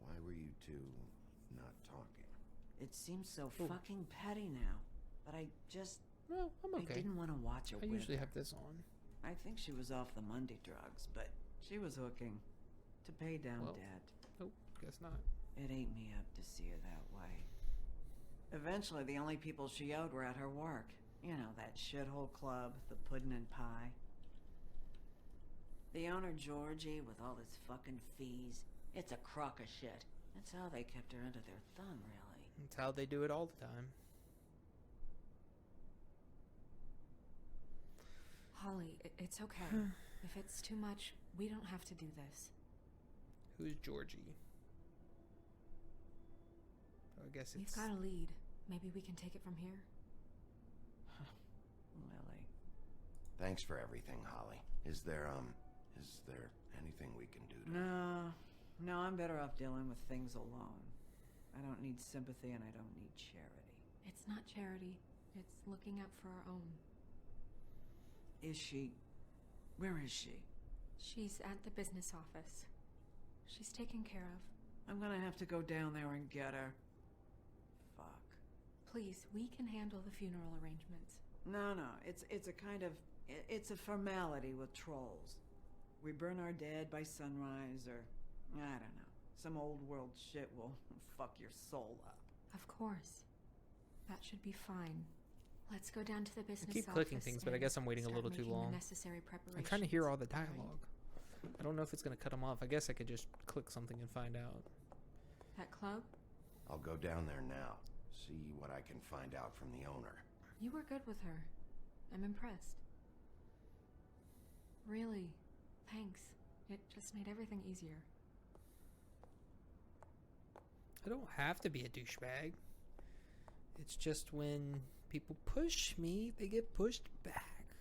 Why were you two not talking?
It seems so
Ooh.
fucking petty now, but I just...
Well, I'm okay.
I didn't want to watch her
I
with
usually
her.
have this on.
I think she was off the Monday drugs, but she was hooking to pay down
Well.
debt.
Nope, guess not.
It ate me up to see her that way. Eventually, the only people she owed were at her work. You know, that shithole club, the Puddin' and Pie. The owner, Georgie, with all his fucking fees, it's a crock of shit. That's how they kept her under their thumb, really.
That's how they do it all the time.
Holly, it's okay. If it's too much, we don't have to do this.
Who's Georgie? I guess
We've
it's...
got a lead. Maybe we can take it from here.
Lily.
Thanks for everything, Holly. Is there anything we can do to...
No, I'm better off dealing with things alone. I don't need sympathy and I don't need charity.
It's not charity. It's looking out for our own.
Is she... Where is she?
She's at the business office. She's taken care of.
I'm gonna have to go down there and get her. Fuck.
Please, we can handle the funeral arrangements.
No, it's a kind of... It's a formality with trolls. We burn our dead by sunrise, or... I don't know. Some old world shit will fuck your soul up.
Of course. That should be fine. Let's go down to the business
I keep
office
clicking things, but I guess I'm waiting a
start
little too
making the
long.
necessary
I'm
preparations.
trying to hear all the dialogue. I don't know if it's going to cut them off. I guess I could just click something and find out.
That club?
I'll go down there now. See what I can find out from the owner.
You were good with her. I'm impressed. Really. Thanks. It just made everything easier.
I don't have to be a douchebag. It's just when people push me, they get pushed back.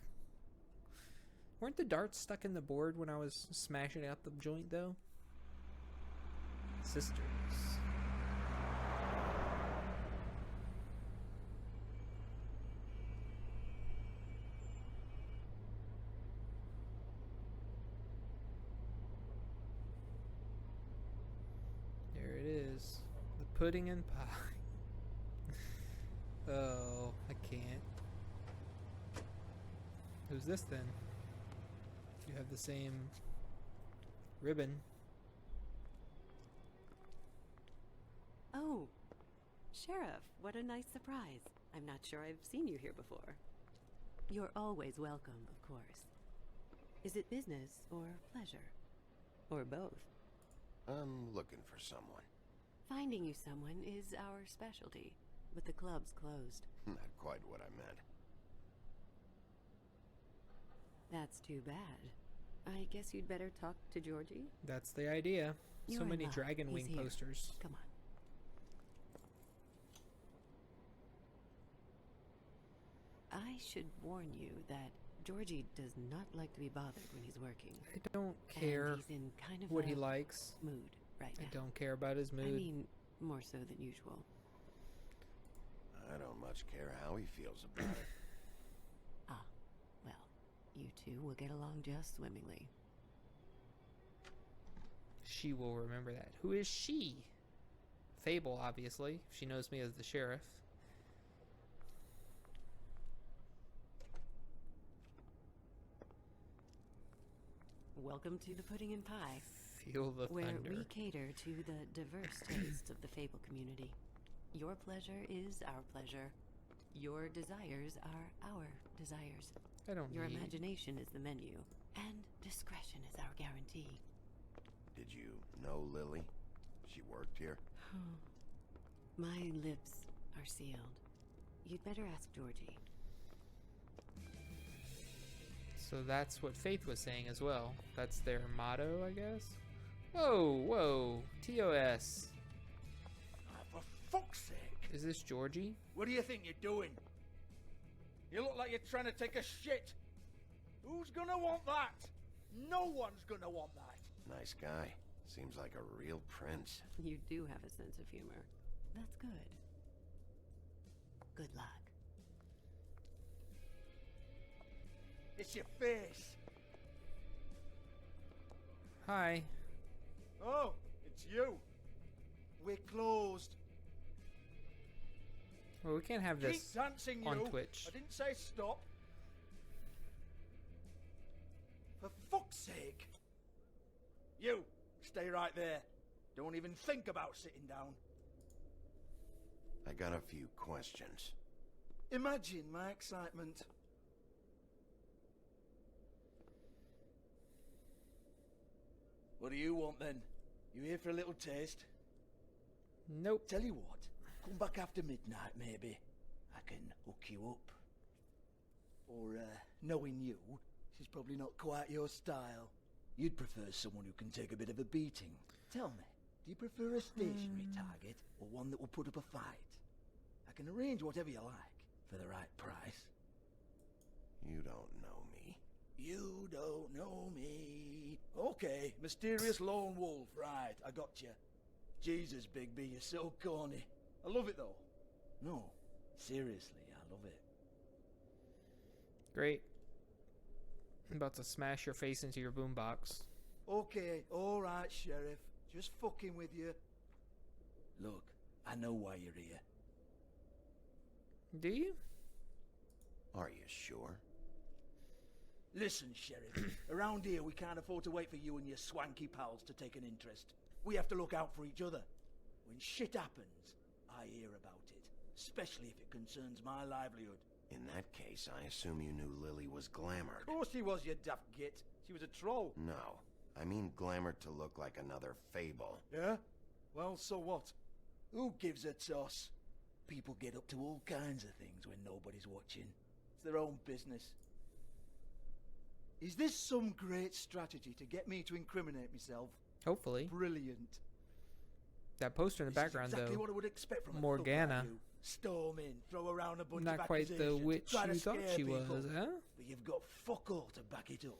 Weren't the darts stuck in the board when I was smashing out the joint, though? Sisters. There it is. The pudding and pie. Oh, I can't. Who's this then? You have the same ribbon.
Oh, Sheriff, what a nice surprise. I'm not sure I've seen you here before. You're always welcome, of course. Is it business or pleasure? Or both?
I'm looking for someone.
Finding you someone is our specialty, but the club's closed.
Not quite what I meant.
That's too bad. I guess you'd better talk to Georgie.
That's the idea.
You're
So
in
many
luck.
dragon
He's
wing
here.
posters.
Come on. I should warn you that Georgie does not like to be bothered when he's working.
I don't care
And he's in kind of
what
a
he likes.
mood right now.
I don't care about his mood.
I mean, more so than usual.
I don't much care how he feels about it.
Ah, well, you two will get along just swimmingly.
She will remember that. Who is she? Fable, obviously. She knows me as the sheriff.
Welcome to the Pudding and Pie,
Feel the
where
thunder.
we cater to the diverse tastes of the Fable community. Your pleasure is our pleasure. Your desires are our desires.
I don't
Your
need...
imagination is the menu, and discretion is our guarantee.
Did you know Lily? She worked here?
My lips are sealed. You'd better ask Georgie.
So that's what Faith was saying as well. That's their motto, I guess? Whoa, whoa. TOS.
For fuck's sake!
Is this Georgie?
What do you think you're doing? You look like you're trying to take a shit. Who's gonna want that? No one's gonna want that.
Nice guy. Seems like a real prince.
You do have a sense of humor. That's good. Good luck.
It's your face.
Hi.
Oh, it's you. We're closed.
Well, we can't have this
Keep dancing,
on
you.
Twitch.
I didn't say stop. For fuck's sake. You, stay right there. Don't even think about sitting down.
I got a few questions.
Imagine my excitement. What do you want then? You here for a little taste?
Nope.
Tell you what, come back after midnight maybe. I can hook you up. Or, knowing you, she's probably not quite your style. You'd prefer someone who can take a bit of a beating. Tell me, do you prefer a stationary target or one that will put up a fight? I can arrange whatever you like for the right price.
You don't know me.
You don't know me. Okay, mysterious lone wolf. Right, I got you. Jesus, Bigby, you're so corny. I love it though. No, seriously, I love it.
Great. I'm about to smash your face into your boombox.
Okay, alright, Sheriff. Just fucking with you. Look, I know why you're here.
Do you?
Are you sure?
Listen, Sheriff. Around here, we can't afford to wait for you and your swanky pals to take an interest. We have to look out for each other. When shit happens, I hear about it. Especially if it concerns my livelihood.
In that case, I assume you knew Lily was glamored.
Of course she was, you daft git. She was a troll.
No. I mean glamored to look like another fable.
Yeah? Well, so what? Who gives a toss? People get up to all kinds of things when nobody's watching. It's their own business. Is this some great strategy to get me to incriminate myself?
Hopefully.
Brilliant.
That poster in the background,
exactly
though.
what I would expect from a
Morgana.
thug like you. Storm in, throw around a bunch
Not
of
quite the
accusations,
witch
try to
you thought
scare
she
people,
was, huh?
But you've got fuck all to back it up.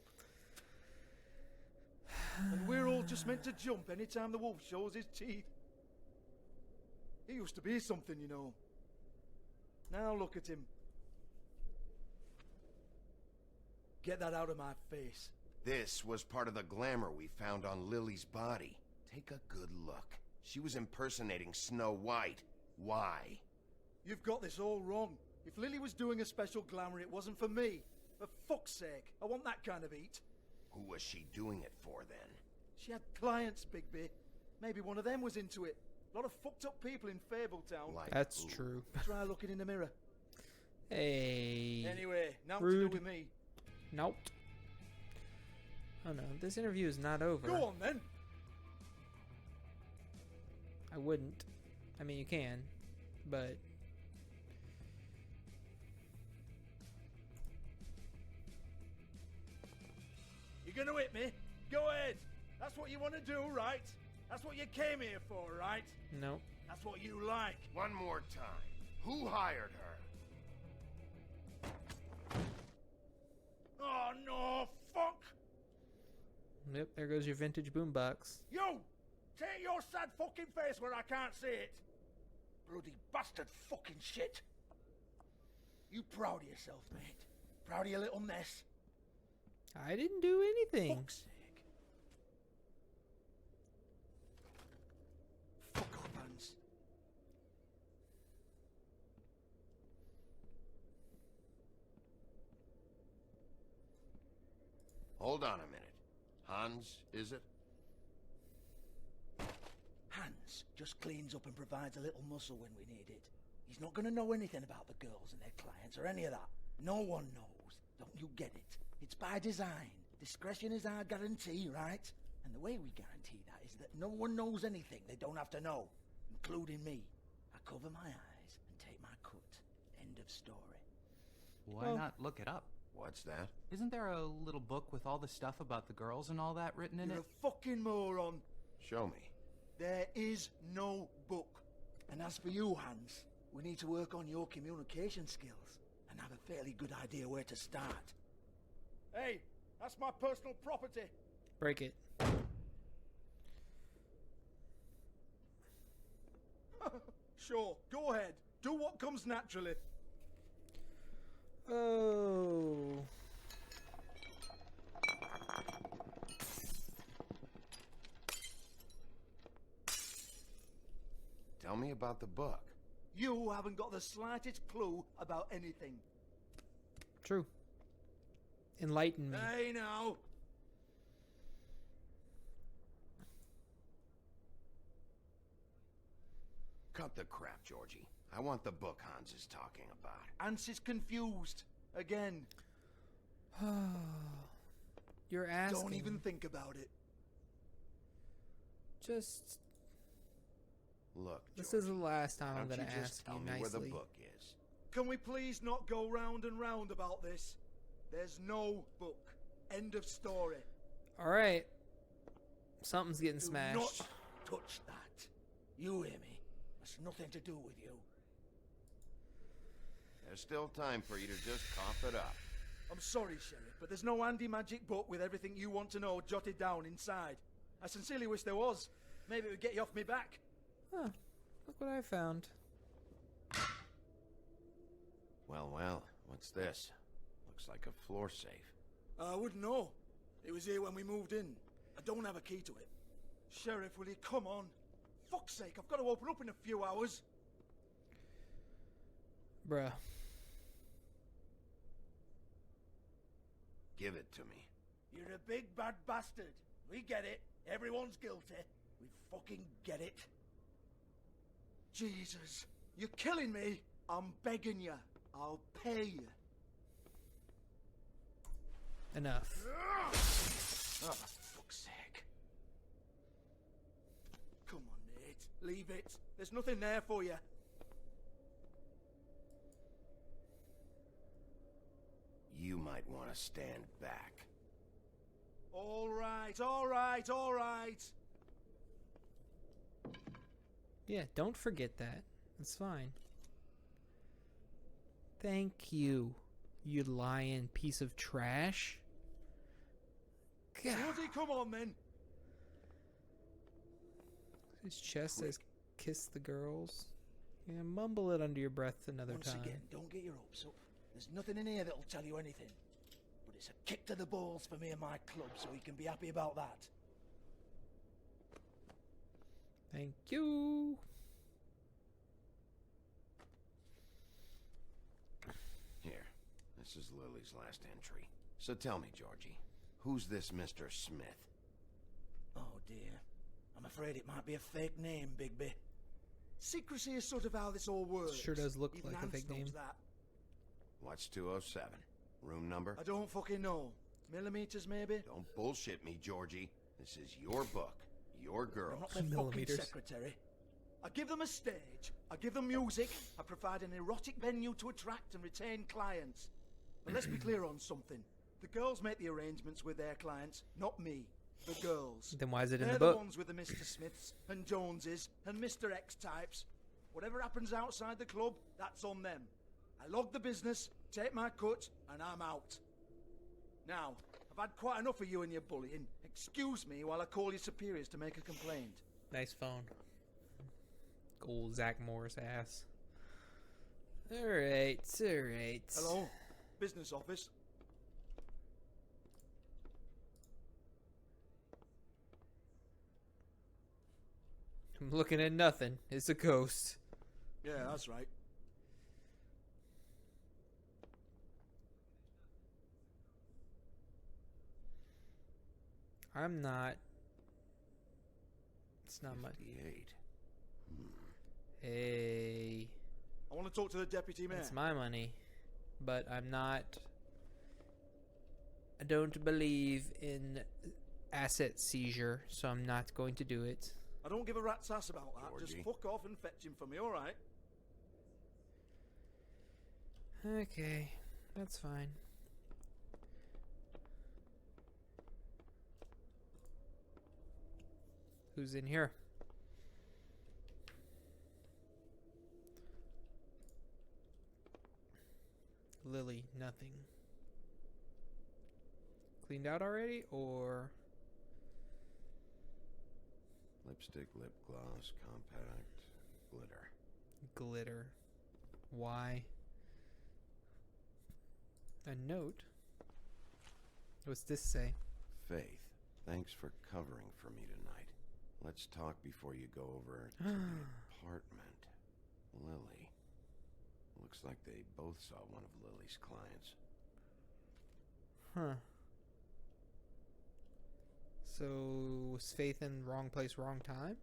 And we're all just meant to jump anytime the wolf shows his teeth. He used to be something, you know. Now look at him. Get that out of my face.
This was part of the glamour we found on Lily's body. Take a good look. She was impersonating Snow White. Why?
You've got this all wrong. If Lily was doing a special glamour, it wasn't for me. For fuck's sake, I want that kind of eat.
Who was she doing it for, then?
She had clients, Bigby. Maybe one of them was into it. A lot of fucked up people in Fabletown.
Like
That's
who?
true.
Try looking in the mirror.
Hey.
Anyway, now
Rude.
to do with me.
Nope. Oh no, this interview is not over.
Go on then.
I wouldn't. I mean, you can, but...
You're gonna hit me? Go ahead. That's what you want to do, right? That's what you came here for, right?
Nope.
That's what you like.
One more time. Who hired her?
Oh, no, fuck!
Yep, there goes your vintage boombox.
You! Take your sad fucking face where I can't see it! Bloody bastard fucking shit! You proud of yourself, mate? Proud of your little mess?
I didn't do anything.
Fuck's sake. Fuck off, Hans.
Hold on a minute. Hans, is it?
Hans just cleans up and provides a little muscle when we need it. He's not gonna know anything about the girls and their clients or any of that. No one knows. Don't you get it? It's by design. Discretion is our guarantee, right? And the way we guarantee that is that no one knows anything they don't have to know, including me. I cover my eyes and take my cut. End of story.
Why not look it up?
What's that?
Isn't there a little book with all the stuff about the girls and all that written in
You're
it?
a fucking moron.
Show me.
There is no book. And as for you, Hans, we need to work on your communication skills and have a fairly good idea where to start. Hey, that's my personal property.
Break it.
Sure, go ahead. Do what comes naturally.
Oh.
Tell me about the book.
You haven't got the slightest clue about anything.
True. Enlighten me.
Hey, now.
Cut the crap, Georgie. I want the book Hans is talking about.
Hans is confused. Again.
You're asking.
Don't even think about it.
Just...
Look,
This
Georgie,
is the last time
why
I'm
don't
going to
you
ask
just tell
you
me where the
nicely.
book is?
Can we please not go round and round about this? There's no book. End of story.
Alright. Something's getting
Do
smashed.
not touch that. You hear me? That's nothing to do with you.
There's still time for you to just cough it up.
I'm sorry, Sheriff, but there's no handy magic book with everything you want to know jotted down inside. I sincerely wish there was. Maybe it would get you off me back.
Huh. Look what I found.
Well, well, what's this? Looks like a floor safe.
I wouldn't know. It was here when we moved in. I don't have a key to it. Sheriff, will you come on? Fuck's sake, I've got to open up in a few hours.
Bruh.
Give it to me.
You're a big bad bastard. We get it. Everyone's guilty. We fucking get it. Jesus, you're killing me. I'm begging you. I'll pay you.
Enough.
Oh, for fuck's sake. Come on, Nate. Leave it. There's nothing there for you.
You might want to stand back.
All right, all right, all right.
Yeah, don't forget that. It's fine. Thank you, you lying piece of trash. God.
Woody, come on, then.
His chest says, kiss the girls. Yeah, mumble it under your breath another
Once
time.
again, don't get your hopes up. There's nothing in here that'll tell you anything. But it's a kick to the balls for me and my club, so you can be happy about that.
Thank you.
Here, this is Lily's last entry. So tell me, Georgie, who's this Mr. Smith?
Oh dear. I'm afraid it might be a fake name, Bigby. Secrecy is sort of how this all works.
Sure does look
Even
like a
Hans
fake
knows
name.
that.
What's 207? Room number?
I don't fucking know. Millimeters, maybe?
Don't bullshit me, Georgie. This is your book. Your
I'm
girls.
not their fucking
Millimeters.
secretary. I give them a stage, I give them music, I provide an erotic venue to attract and retain clients. And let's be clear on something. The girls make the arrangements with their clients, not me. The girls.
Then why is it in
They're
the book?
the ones with the Mr. Smiths and Joneses and Mr. X types. Whatever happens outside the club, that's on them. I log the business, take my cut, and I'm out. Now, I've had quite enough of you and your bullying. Excuse me while I call your superiors to make a complaint.
Nice phone. Old Zach Morris ass. Alright, alright.
Hello? Business office?
I'm looking at nothing. It's a ghost.
Yeah, that's right.
I'm not. It's not my.
58.
Hey.
I want to talk to the deputy mayor.
It's my money. But I'm not. I don't believe in asset seizure, so I'm not going to do it.
I don't give a rat's ass about that.
Georgie.
Just fuck off and fetch him for me, alright?
Okay. That's fine. Who's in here? Lily, nothing. Cleaned out already, or
Lipstick, lip gloss, compact, glitter.
glitter? Why? A note? What's this say?
Faith, thanks for covering for me tonight. Let's talk before you go over to the apartment. Lily. Looks like they both saw one of Lily's clients.
Huh. So, was Faith in wrong place, wrong time?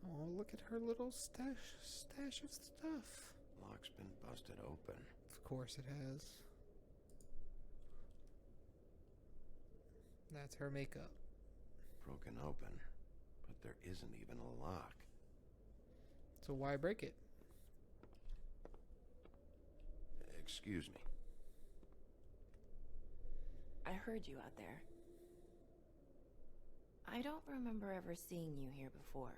Oh, look at her little stash of stuff.
Lock's been busted open.
Of course it has. That's her makeup.
Broken open, but there isn't even a lock.
So why break it?
Excuse me.
I heard you out there. I don't remember ever seeing you here before.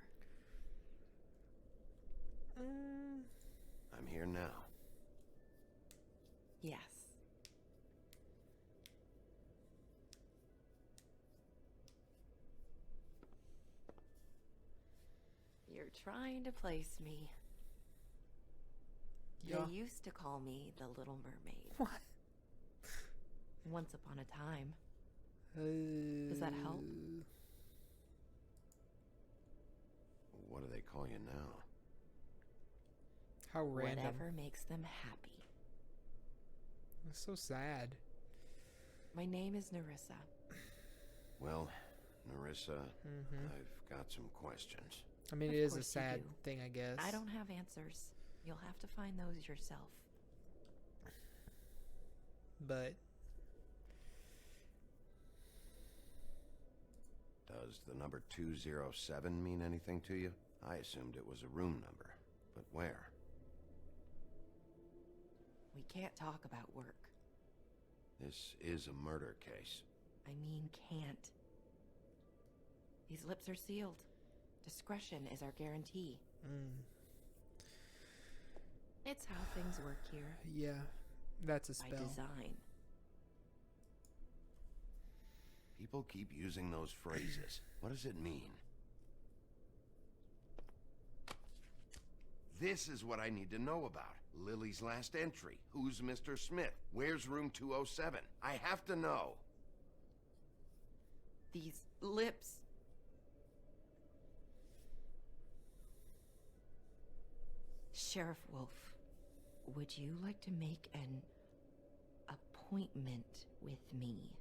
I'm here now.
Yes. You're trying to place me.
Yeah.
They used to call me the Little Mermaid.
What?
Once upon a time. Does that help?
What do they call you now?
How random.
Whatever makes them happy.
That's so sad.
My name is Nerissa.
Well, Nerissa, I've got some questions.
I mean,
Of
it is a
course you
sad
do.
thing, I guess.
I don't have answers. You'll have to find those yourself.
But
Does the number 207 mean anything to you? I assumed it was a room number, but where?
We can't talk about work.
This is a murder case.
I mean, can't. These lips are sealed. Discretion is our guarantee. It's how things work here.
yeah, that's a spell.
By design.
People keep using those phrases. What does it mean? This is what I need to know about. Lily's last entry. Who's Mr. Smith? Where's room 207? I have to know.
These lips. Sheriff Wolf, would you like to make an appointment with me?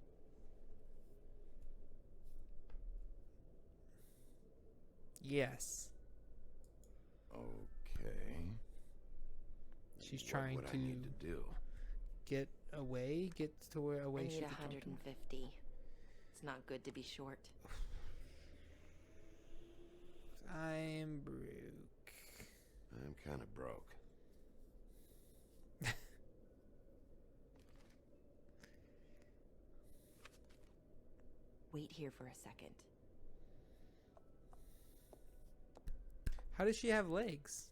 Yes.
Okay.
She's
What
trying
would
to
I need to do?
get away, get to where away
I
she
need
can talk to him.
150. It's not good to be short.
I'm broke.
I'm kind of broke.
Wait here for a second.
How does she have legs?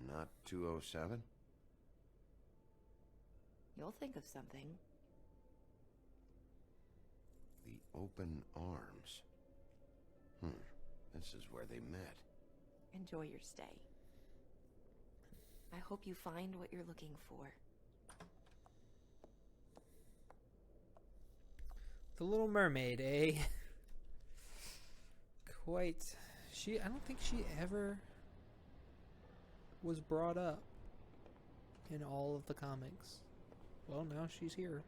Not 207?
You'll think of something.
The open arms. This is where they met.
Enjoy your stay. I hope you find what you're looking for.
The Little Mermaid, eh? Quite. I don't think she ever was brought up in all of the comics. Well, now she's here.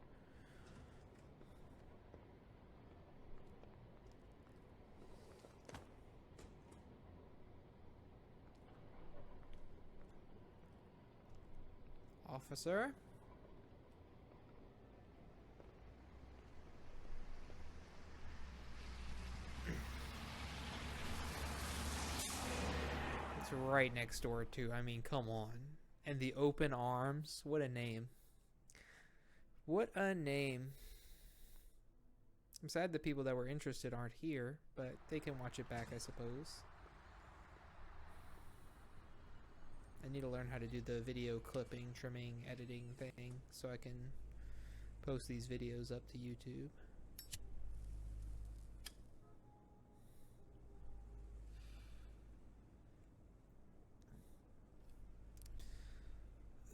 Officer? It's right next door, too. I mean, come on. And the open arms. What a name. What a name. I'm sad the people that were interested aren't here, but they can watch it back, I suppose. I need to learn how to do the video clipping, trimming, editing thing so I can post these videos up to YouTube.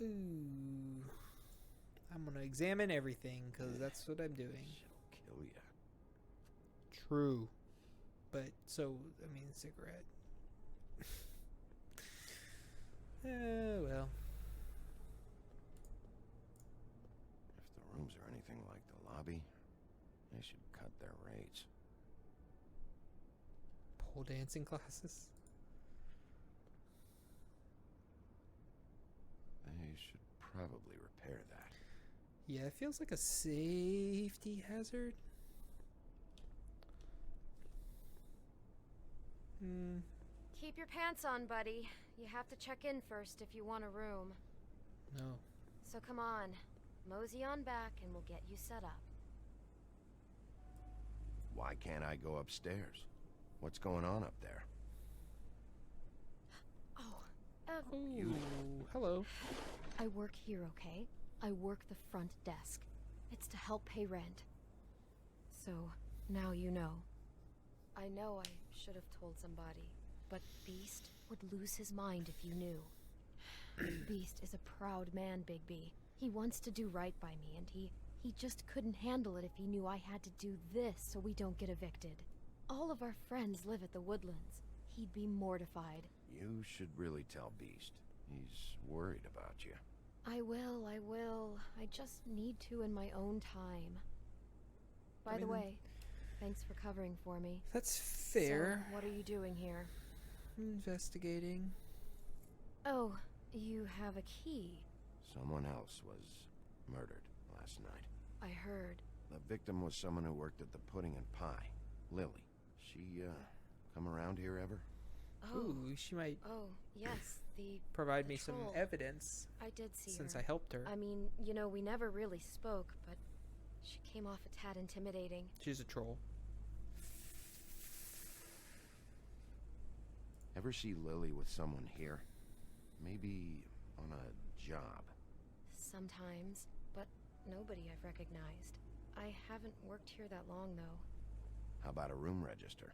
Ooh. I'm gonna examine everything because that's what I'm doing.
She'll kill ya.
True. But so, I mean, cigarette. Well.
If the rooms are anything like the lobby, they should cut their rates.
Pole dancing classes?
They should probably repair that.
Yeah, it feels like a safety hazard.
Keep your pants on, buddy. You have to check in first if you want a room.
No.
So come on. Mosey on back and we'll get you set up.
Why can't I go upstairs? What's going on up there?
Ooh, hello.
I work here, okay? I work the front desk. It's to help pay rent. So, now you know. I know I should have told somebody, but Beast would lose his mind if you knew. Beast is a proud man, Bigby. He wants to do right by me, and he just couldn't handle it if he knew I had to do this so we don't get evicted. All of our friends live at the Woodlands. He'd be mortified.
You should really tell Beast. He's worried about you.
I will. I just need to in my own time. By the way, thanks for covering for me.
That's fair.
So, what are you doing here?
Investigating.
Oh, you have a key.
Someone else was murdered last night.
I heard.
The victim was someone who worked at the Pudding and Pie. Lily. She, come around here ever?
Oh.
Ooh, she might.
Oh, yes, the
provide me some
troll.
evidence.
I did see
since
her.
I helped her.
I mean, you know, we never really spoke, but she came off a tad intimidating.
She's a troll.
Ever see Lily with someone here? Maybe on a job.
Sometimes, but nobody I've recognized. I haven't worked here that long, though.
How about a room register?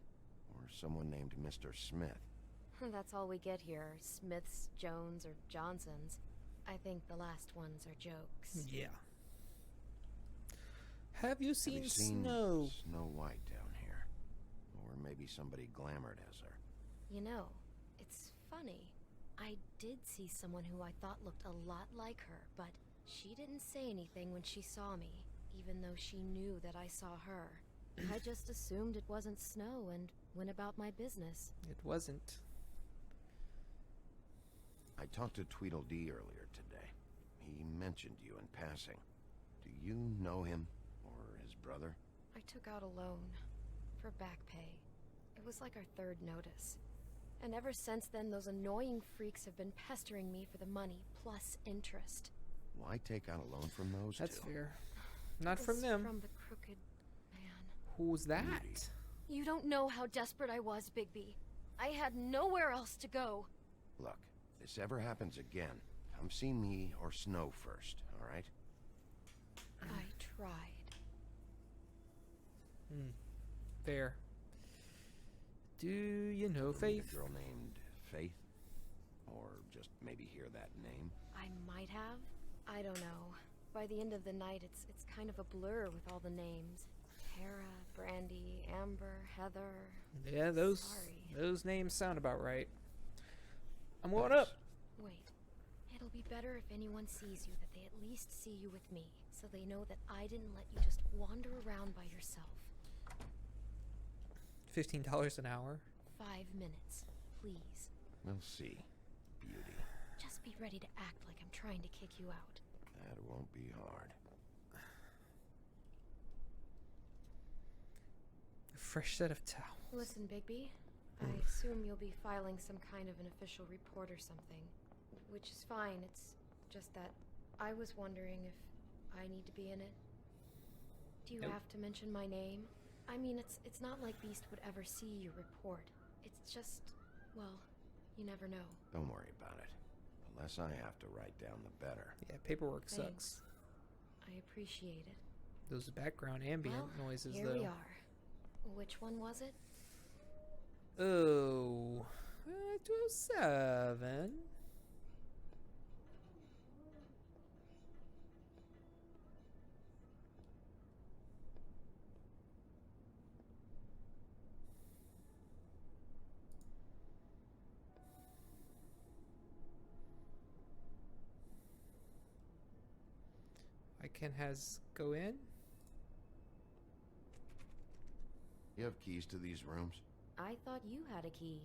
Or someone named Mr. Smith?
That's all we get here, Smiths, Jones, or Johnsons. I think the last ones are jokes.
Yeah. Have you seen
Snow White down here? Or maybe somebody glamored as her?
You know, it's funny. I did see someone who I thought looked a lot like her, but she didn't say anything when she saw me, even though she knew that I saw her. I just assumed it wasn't Snow and went about my business.
It wasn't.
I talked to Tweedledee earlier today. He mentioned you in passing. Do you know him? Or his brother?
I took out a loan for back pay. It was like our third notice. And ever since then, those annoying freaks have been pestering me for the money, plus interest.
Why take out a loan from those
That's
two?
fair. Not
It
from
was
them.
From the crooked man.
Who's that?
You don't know how desperate I was, Bigby. I had nowhere else to go.
Look, if this ever happens again, come see me or Snow first, all right?
I tried.
Fair. Do you know Faith?
A girl named Faith? Or just maybe hear that name?
I might have. I don't know. By the end of the night, it's kind of a blur with all the names. Tara, Brandy, Amber, Heather.
Yeah, those names sound about right. I'm going up.
Wait. It'll be better if anyone sees you that they at least see you with me, so they know that I didn't let you just wander around by yourself.
$15 an hour.
5 minutes, please.
We'll see, beauty.
Just be ready to act like I'm trying to kick you out.
That won't be hard.
A fresh set of towels.
Listen, Bigby. I assume you'll be filing some kind of an official report or something. Which is fine, it's just that I was wondering if I need to be in it. Do you
Nope.
have to mention my name? I mean, it's not like Beast would ever see your report. It's just, well, you never know.
Don't worry about it. The less I have to write down, the better.
Yeah, paperwork
Thanks.
sucks.
I appreciate it.
Those background ambient
Well,
noises,
here
though.
we are. Which one was it?
Oh, 207. I can go in.
You have keys to these rooms?
I thought you had a key.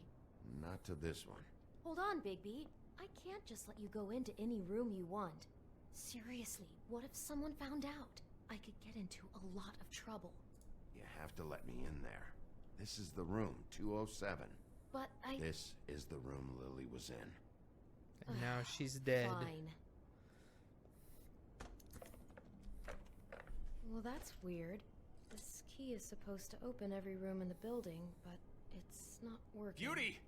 Not to this one.
Hold on, Bigby. I can't just let you go into any room you want. Seriously, what if someone found out? I could get into a lot of trouble.
You have to let me in there. This is the room, 207.
But
This is the room Lily was in.
And now she's dead.
Fine. Well, that's weird. This key is supposed to open every room in the building, but it's not working.
Beauty!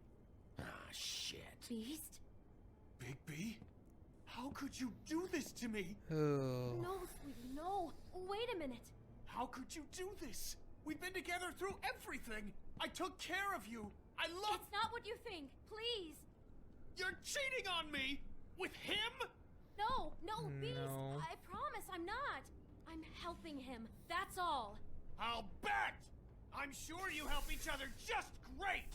Ah, shit.
Beast?
Bigby? How could you do this to me?
Oh.
No, sweetie, no. Wait a minute.
How could you do this? We've been together through everything. I took care of you. I love...
It's not what you think. Please.
You're cheating on me! With him?
No, Beast.
No.
I promise I'm not. I'm helping him. That's all.
I'll bet! I'm sure you help each other just great!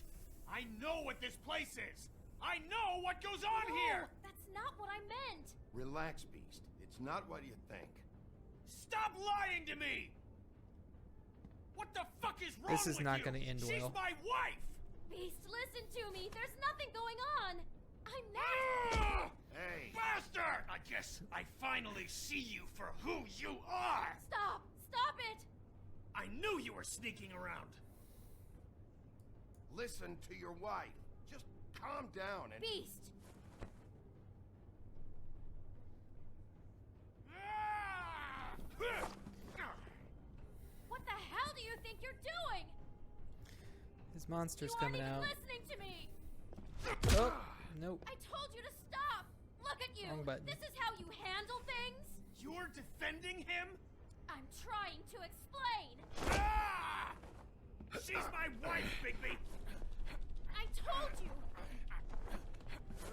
I know what this place is! I know what goes on here!
That's not what I meant.
Relax, Beast. It's not what you think.
Stop lying to me! What the fuck is wrong with you?
This is not going to end
She's
well.
my wife!
Beast, listen to me. There's nothing going on. I'm not.
Hey!
Bastard! I guess I finally see you for who you are!
Stop. Stop it.
I knew you were sneaking around.
Listen to your wife. Just calm down and...
Beast. What the hell do you think you're doing?
His monster's
You aren't
coming
even
out.
listening to me.
Oh, nope.
I told you to stop. Look at you.
Wrong button.
This is how you handle things?
You're defending him?
I'm trying to explain.
Ah! She's my wife, Bigby!
I told you.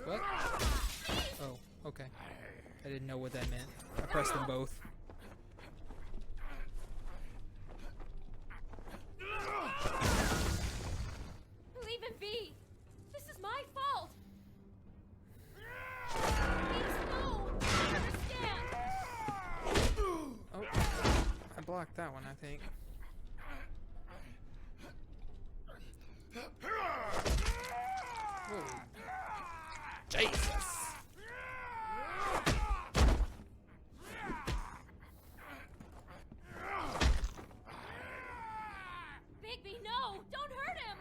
What? Oh, okay. I didn't know what that meant. I pressed them both.
Leave him be. This is my fault. Please, no. I understand.
Oh, I blocked that one, I think. Jesus.
Bigby, no! Don't hurt him!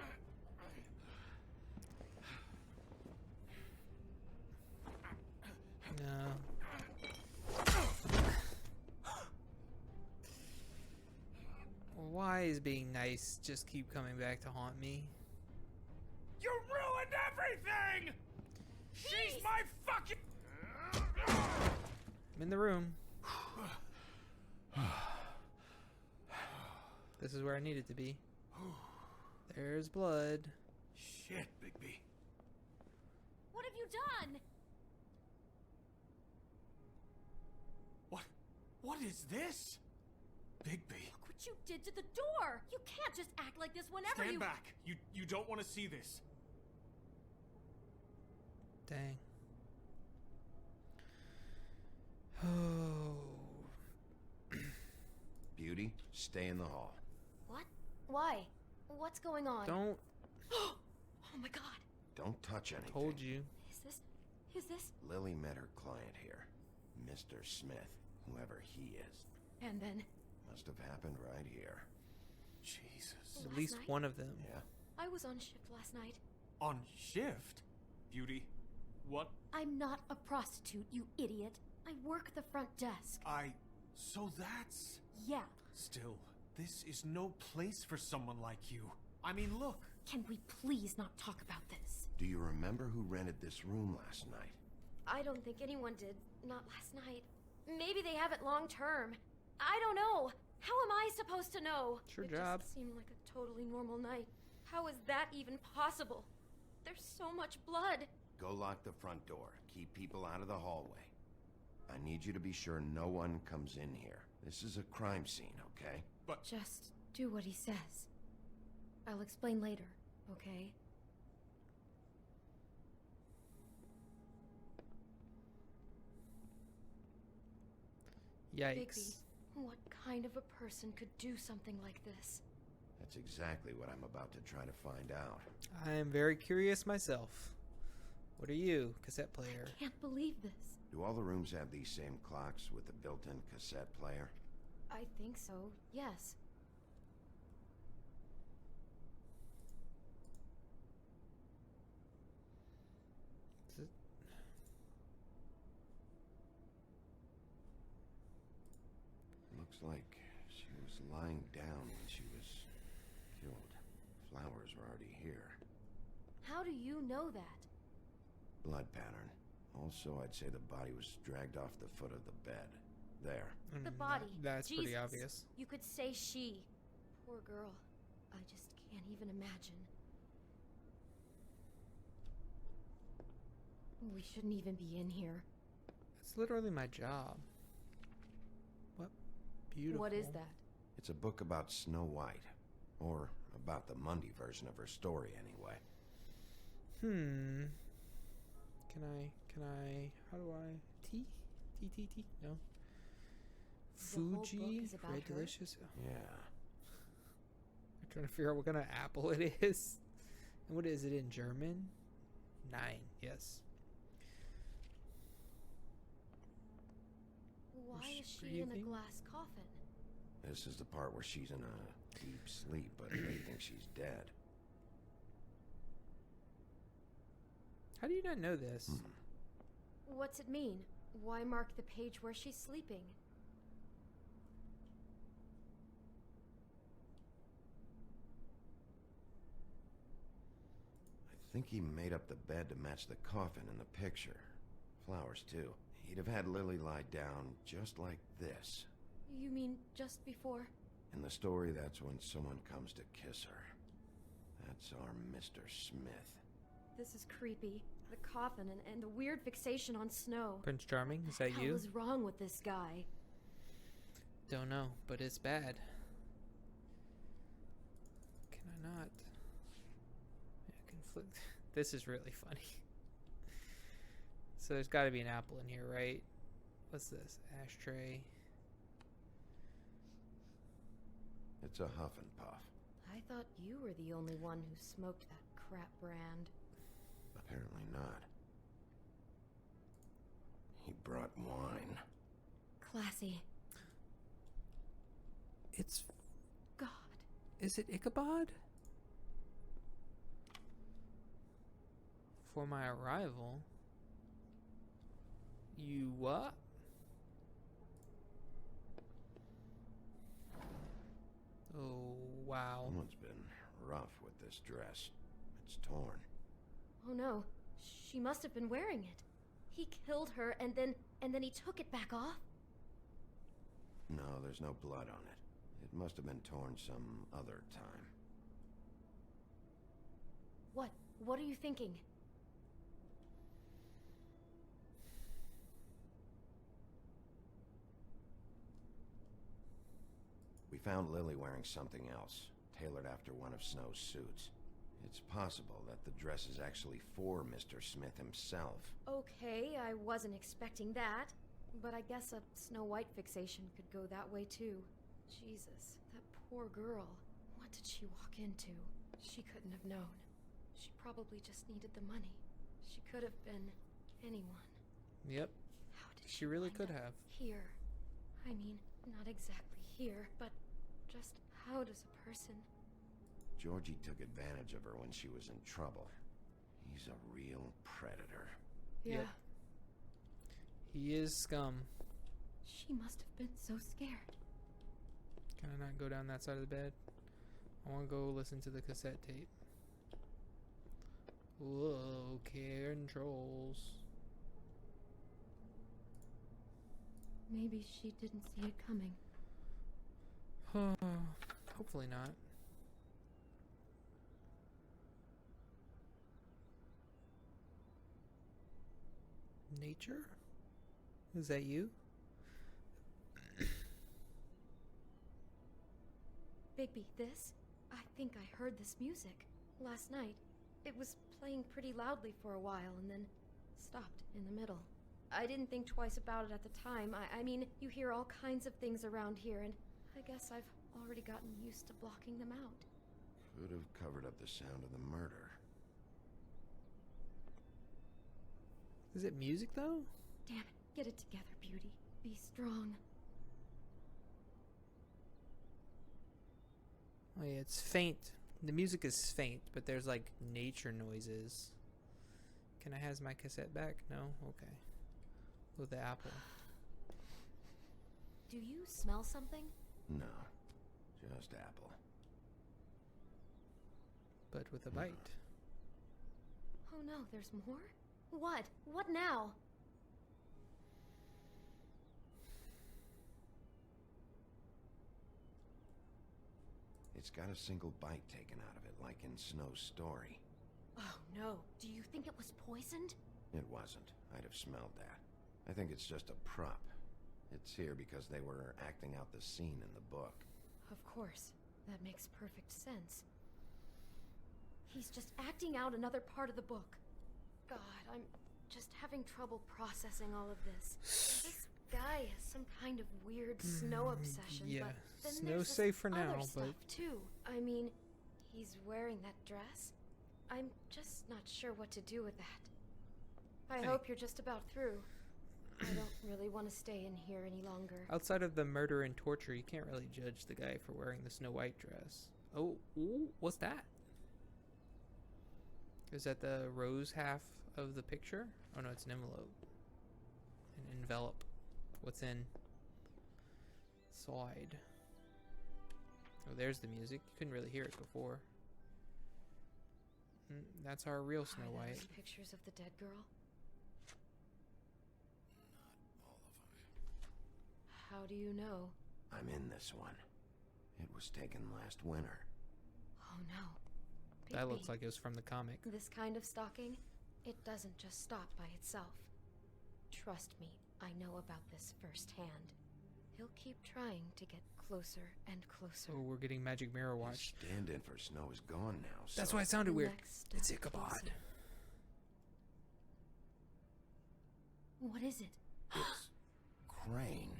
No. Why is being nice just keep coming back to haunt me?
You ruined everything! She's my fucking...
I'm in the room. This is where I needed to be. There's blood.
Shit, Bigby.
What have you done?
What is this? Bigby.
Look what you did to the door! You can't just act like this whenever
Stand
you-
back. You don't want to see this.
Dang. Oh.
Beauty, stay in the hall.
What? Why? What's going on?
Don't.
Oh my god.
Don't touch anything.
Told you.
Is this?
Lily met her client here, Mr. Smith, whoever he is.
And then?
Must have happened right here.
Jesus.
At least
night?
one of them.
Yeah.
I was on shift last night.
On shift? Beauty, what?
I'm not a prostitute, you idiot. I work the front desk.
So that's...
Yeah.
Still, this is no place for someone like you. I mean, look.
Can we please not talk about this?
Do you remember who rented this room last night?
I don't think anyone did. Not last night. Maybe they have it long term. I don't know. How am I supposed to know?
It's your
It
job.
just seemed like a totally normal night. How is that even possible? There's so much blood.
Go lock the front door. Keep people out of the hallway. I need you to be sure no one comes in here. This is a crime scene, okay?
But...
Just do what he says. I'll explain later, okay?
Yikes.
Bigby, what kind of a person could do something like this?
That's exactly what I'm about to try to find out.
I am very curious myself. What are you, cassette player?
I can't believe this.
Do all the rooms have these same clocks with the built-in cassette player?
I think so, yes.
Looks like she was lying down when she was killed. Flowers were already here.
How do you know that?
Blood pattern. Also, I'd say the body was dragged off the foot of the bed. There.
The body.
That's
Jesus.
pretty obvious.
You could say she. Poor girl. I just can't even imagine. We shouldn't even be in here.
It's literally my job. What? Beautiful.
What is that?
It's a book about Snow White. Or about the Mundy version of her story, anyway.
Can I, how do I, T? No.
The whole book
Fuji,
is about
Red
her?
Delicious.
Yeah.
I'm trying to figure out what kind of apple it is. And what is it in German? 9, yes.
Why
Was
is
she
she in a
breathing?
glass coffin?
This is the part where she's in a deep sleep, but they think she's dead.
How do you not know this?
What's it mean? Why mark the page where she's sleeping?
I think he made up the bed to match the coffin in the picture. Flowers, too. He'd have had Lily lie down just like this.
You mean just before?
In the story, that's when someone comes to kiss her. That's our Mr. Smith.
This is creepy. The coffin and the weird fixation on Snow.
Prince Charming, is that
What
you?
was wrong with this guy?
Don't know, but it's bad. Can I not? Yeah, I can flip. This is really funny. So there's got to be an apple in here, right? What's this? Ashtray.
It's a huff and puff.
I thought you were the only one who smoked that crap brand.
Apparently not. brought wine.
Classy.
It's...
God.
Is it Ichabod? For my arrival? You what? Oh, wow.
Someone's been rough with this dress. It's torn.
Oh no, she must have been wearing it. He killed her and then he took it back off?
No, there's no blood on it. It must have been torn some other time.
What are you thinking?
We found Lily wearing something else, tailored after one of Snow's suits. It's possible that the dress is actually for Mr. Smith himself.
Okay, I wasn't expecting that. But I guess a Snow White fixation could go that way too. Jesus, that poor girl. What did she walk into? She couldn't have known. She probably just needed the money. She could have been anyone.
Yep.
How did
she really could
wind up
have.
Here. I mean, not exactly here, but just how does a person...
Georgie took advantage of her when she was in trouble. He's a real predator.
Yeah.
Yep. He is scum.
She must have been so scared.
Can I not go down that side of the bed? I want to go listen to the cassette tape. Whoa, controls.
Maybe she didn't see it coming.
Hopefully not. Nature? Is that you?
Bigby, this? I think I heard this music last night. It was playing pretty loudly for a while and then stopped in the middle. I didn't think twice about it at the time. I mean, you hear all kinds of things around here, and I guess I've already gotten used to blocking them out.
Could have covered up the sound of the murder.
Is it music, though?
Damn it. Get it together, Beauty. Be strong.
Oh yeah, it's faint. The music is faint, but there's like nature noises. Can I have my cassette back? No? Okay. With the apple.
Do you smell something?
No, just apple.
But with a bite.
Oh no, there's more? What? What now?
It's got a single bite taken out of it, like in Snow's story.
Oh no. Do you think it was poisoned?
It wasn't. I'd have smelled that. I think it's just a prop. It's here because they were acting out the scene in the book.
Of course. That makes perfect sense. He's just acting out another part of the book. God, I'm just having trouble processing all of this. This guy has some kind of weird snow obsession,
yeah.
but then
Snow's
there's this
safe for
other
now,
stuff
but
too. I mean, he's wearing that dress. I'm just not sure what to do with that. I
Hey.
hope you're just about through. I don't really want to stay in here any longer.
outside of the murder and torture, you can't really judge the guy for wearing the Snow White dress. Oh, ooh, what's that? Is that the rose half of the picture? Oh no, it's an envelope. An envelope. What's in? Side. Oh, there's the music. You couldn't really hear it before. That's our real Snow
Are
White.
those pictures of the dead girl? How do you know?
I'm in this one. It was taken last winter.
Oh no.
That
Bigby,
looks like it was from the comic.
this kind of stalking, it doesn't just stop by itself. Trust me, I know about this firsthand. He'll keep trying to get closer and closer.
Oh, we're getting Magic Mirror Watch.
Stand-in for Snow is gone now, so...
That's why it sounded weird.
Next step
It's Ichabod.
closer. What is it?
It's Crane.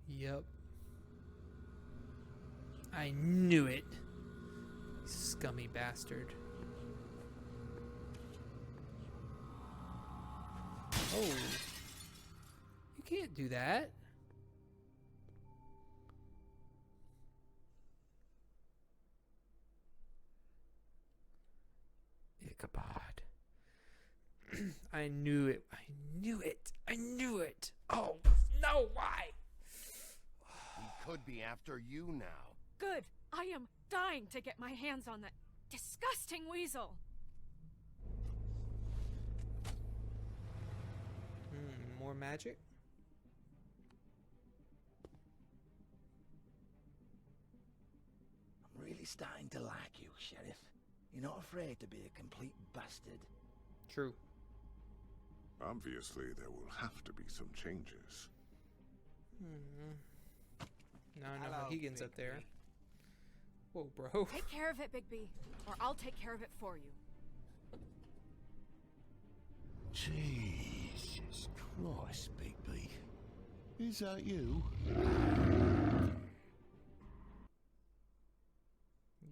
Yep. I knew it. Scummy bastard. Oh. can't do that. Ichabod. I knew it. I knew it. I knew it. Oh, no, why?
He could be after you now.
Good. I am dying to get my hands on that disgusting weasel.
More magic?
I'm really starting to like you, Sheriff. You're not afraid to be a complete bastard.
True.
Obviously, there will have to be some changes.
Now I know
Hello,
how Higgins up there.
Bigby.
Whoa, bro.
Take care of it, Bigby, or I'll take care of it for you.
Jesus Christ, Bigby. Is that you?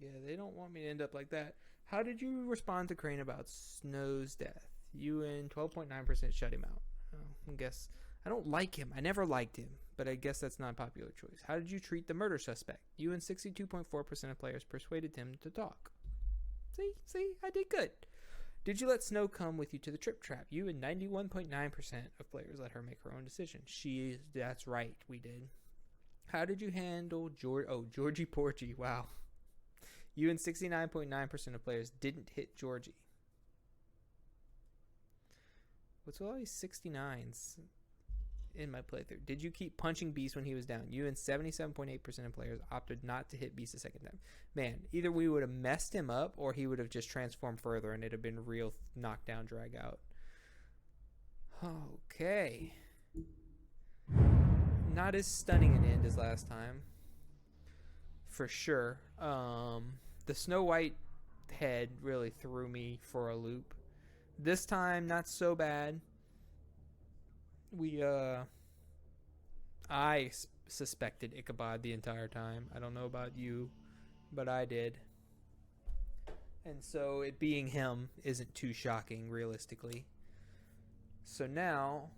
Yeah, they don't want me to end up like that. How did you respond to Crane about Snow's death? You and 12.9% shut him out. I guess I don't like him. I never liked him, but I guess that's not a popular choice. How did you treat the murder suspect? You and 62.4% of players persuaded him to talk. See, I did good. Did you let Snow come with you to the trip trap? You and 91.9% of players let her make her own decision. That's right, we did. How did you handle Georgie Porgy? Wow. You and 69.9% of players didn't hit Georgie. What's with all these 69s in my playthrough? Did you keep punching Beast when he was down? You and 77.8% of players opted not to hit Beast a second time. Man, either we would have messed him up or he would have just transformed further and it'd have been real knockdown, drag out. Okay. Not as stunning an end as last time. For sure. The Snow White head really threw me for a loop. This time, not so bad. I suspected Ichabod the entire time. I don't know about you, but I did. And so it being him isn't too shocking, realistically. So now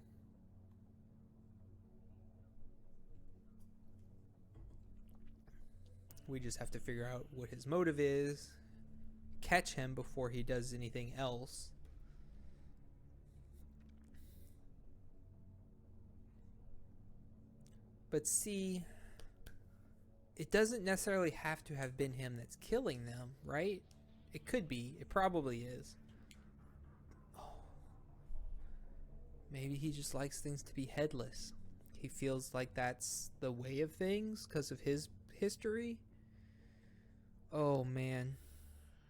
we just have to figure out what his motive is, catch him before he does anything else. But see, it doesn't necessarily have to have been him that's killing them, right? It could be. It probably is. Oh. Maybe he just likes things to be headless. He feels like that's the way of things because of his history. Oh, man.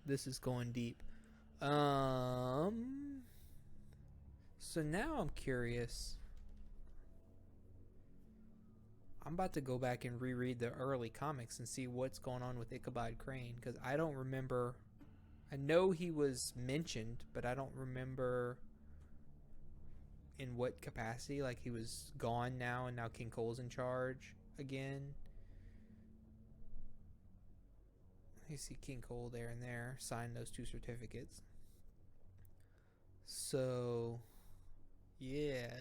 This is going deep. So now I'm curious. I'm about to go back and reread the early comics and see what's going on with Ichabod Crane, because I don't remember. I know he was mentioned, but I don't remember in what capacity. Like he was gone now, and now King Cole's in charge again. You see King Cole there and there. Sign those 2 certificates. So, yeah.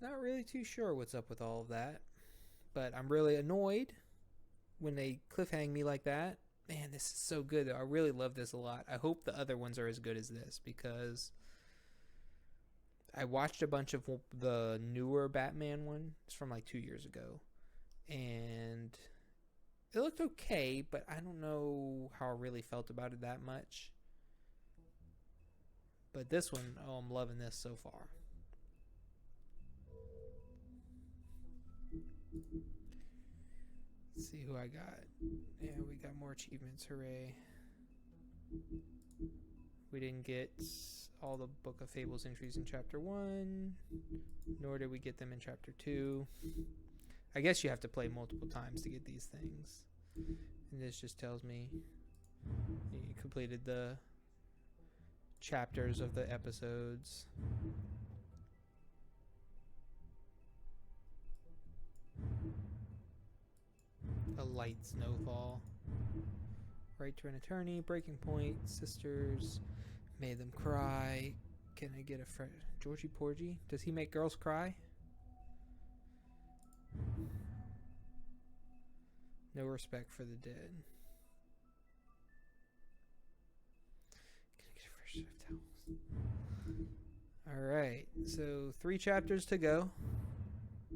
Not really too sure what's up with all of that. But I'm really annoyed when they cliffhang me like that. Man, this is so good. I really love this a lot. I hope the other ones are as good as this, because I watched a bunch of the newer Batman one. It's from like 2 years ago. And it looked okay, but I don't know how I really felt about it that much. But this one, oh, I'm loving this so far. Let's see who I got. Yeah, we got more achievements. Hooray. We didn't get all the Book of Fables entries in Chapter 1, nor did we get them in Chapter 2. I guess you have to play multiple times to get these things. And this just tells me you completed the chapters of the episodes. A light snowfall. Right to an attorney, breaking point, sisters, made them cry, Can I get a Georgie Porgy? Does he make girls cry? No respect for the dead. Can I get a fresh set of towels? Alright, so 3 chapters to go.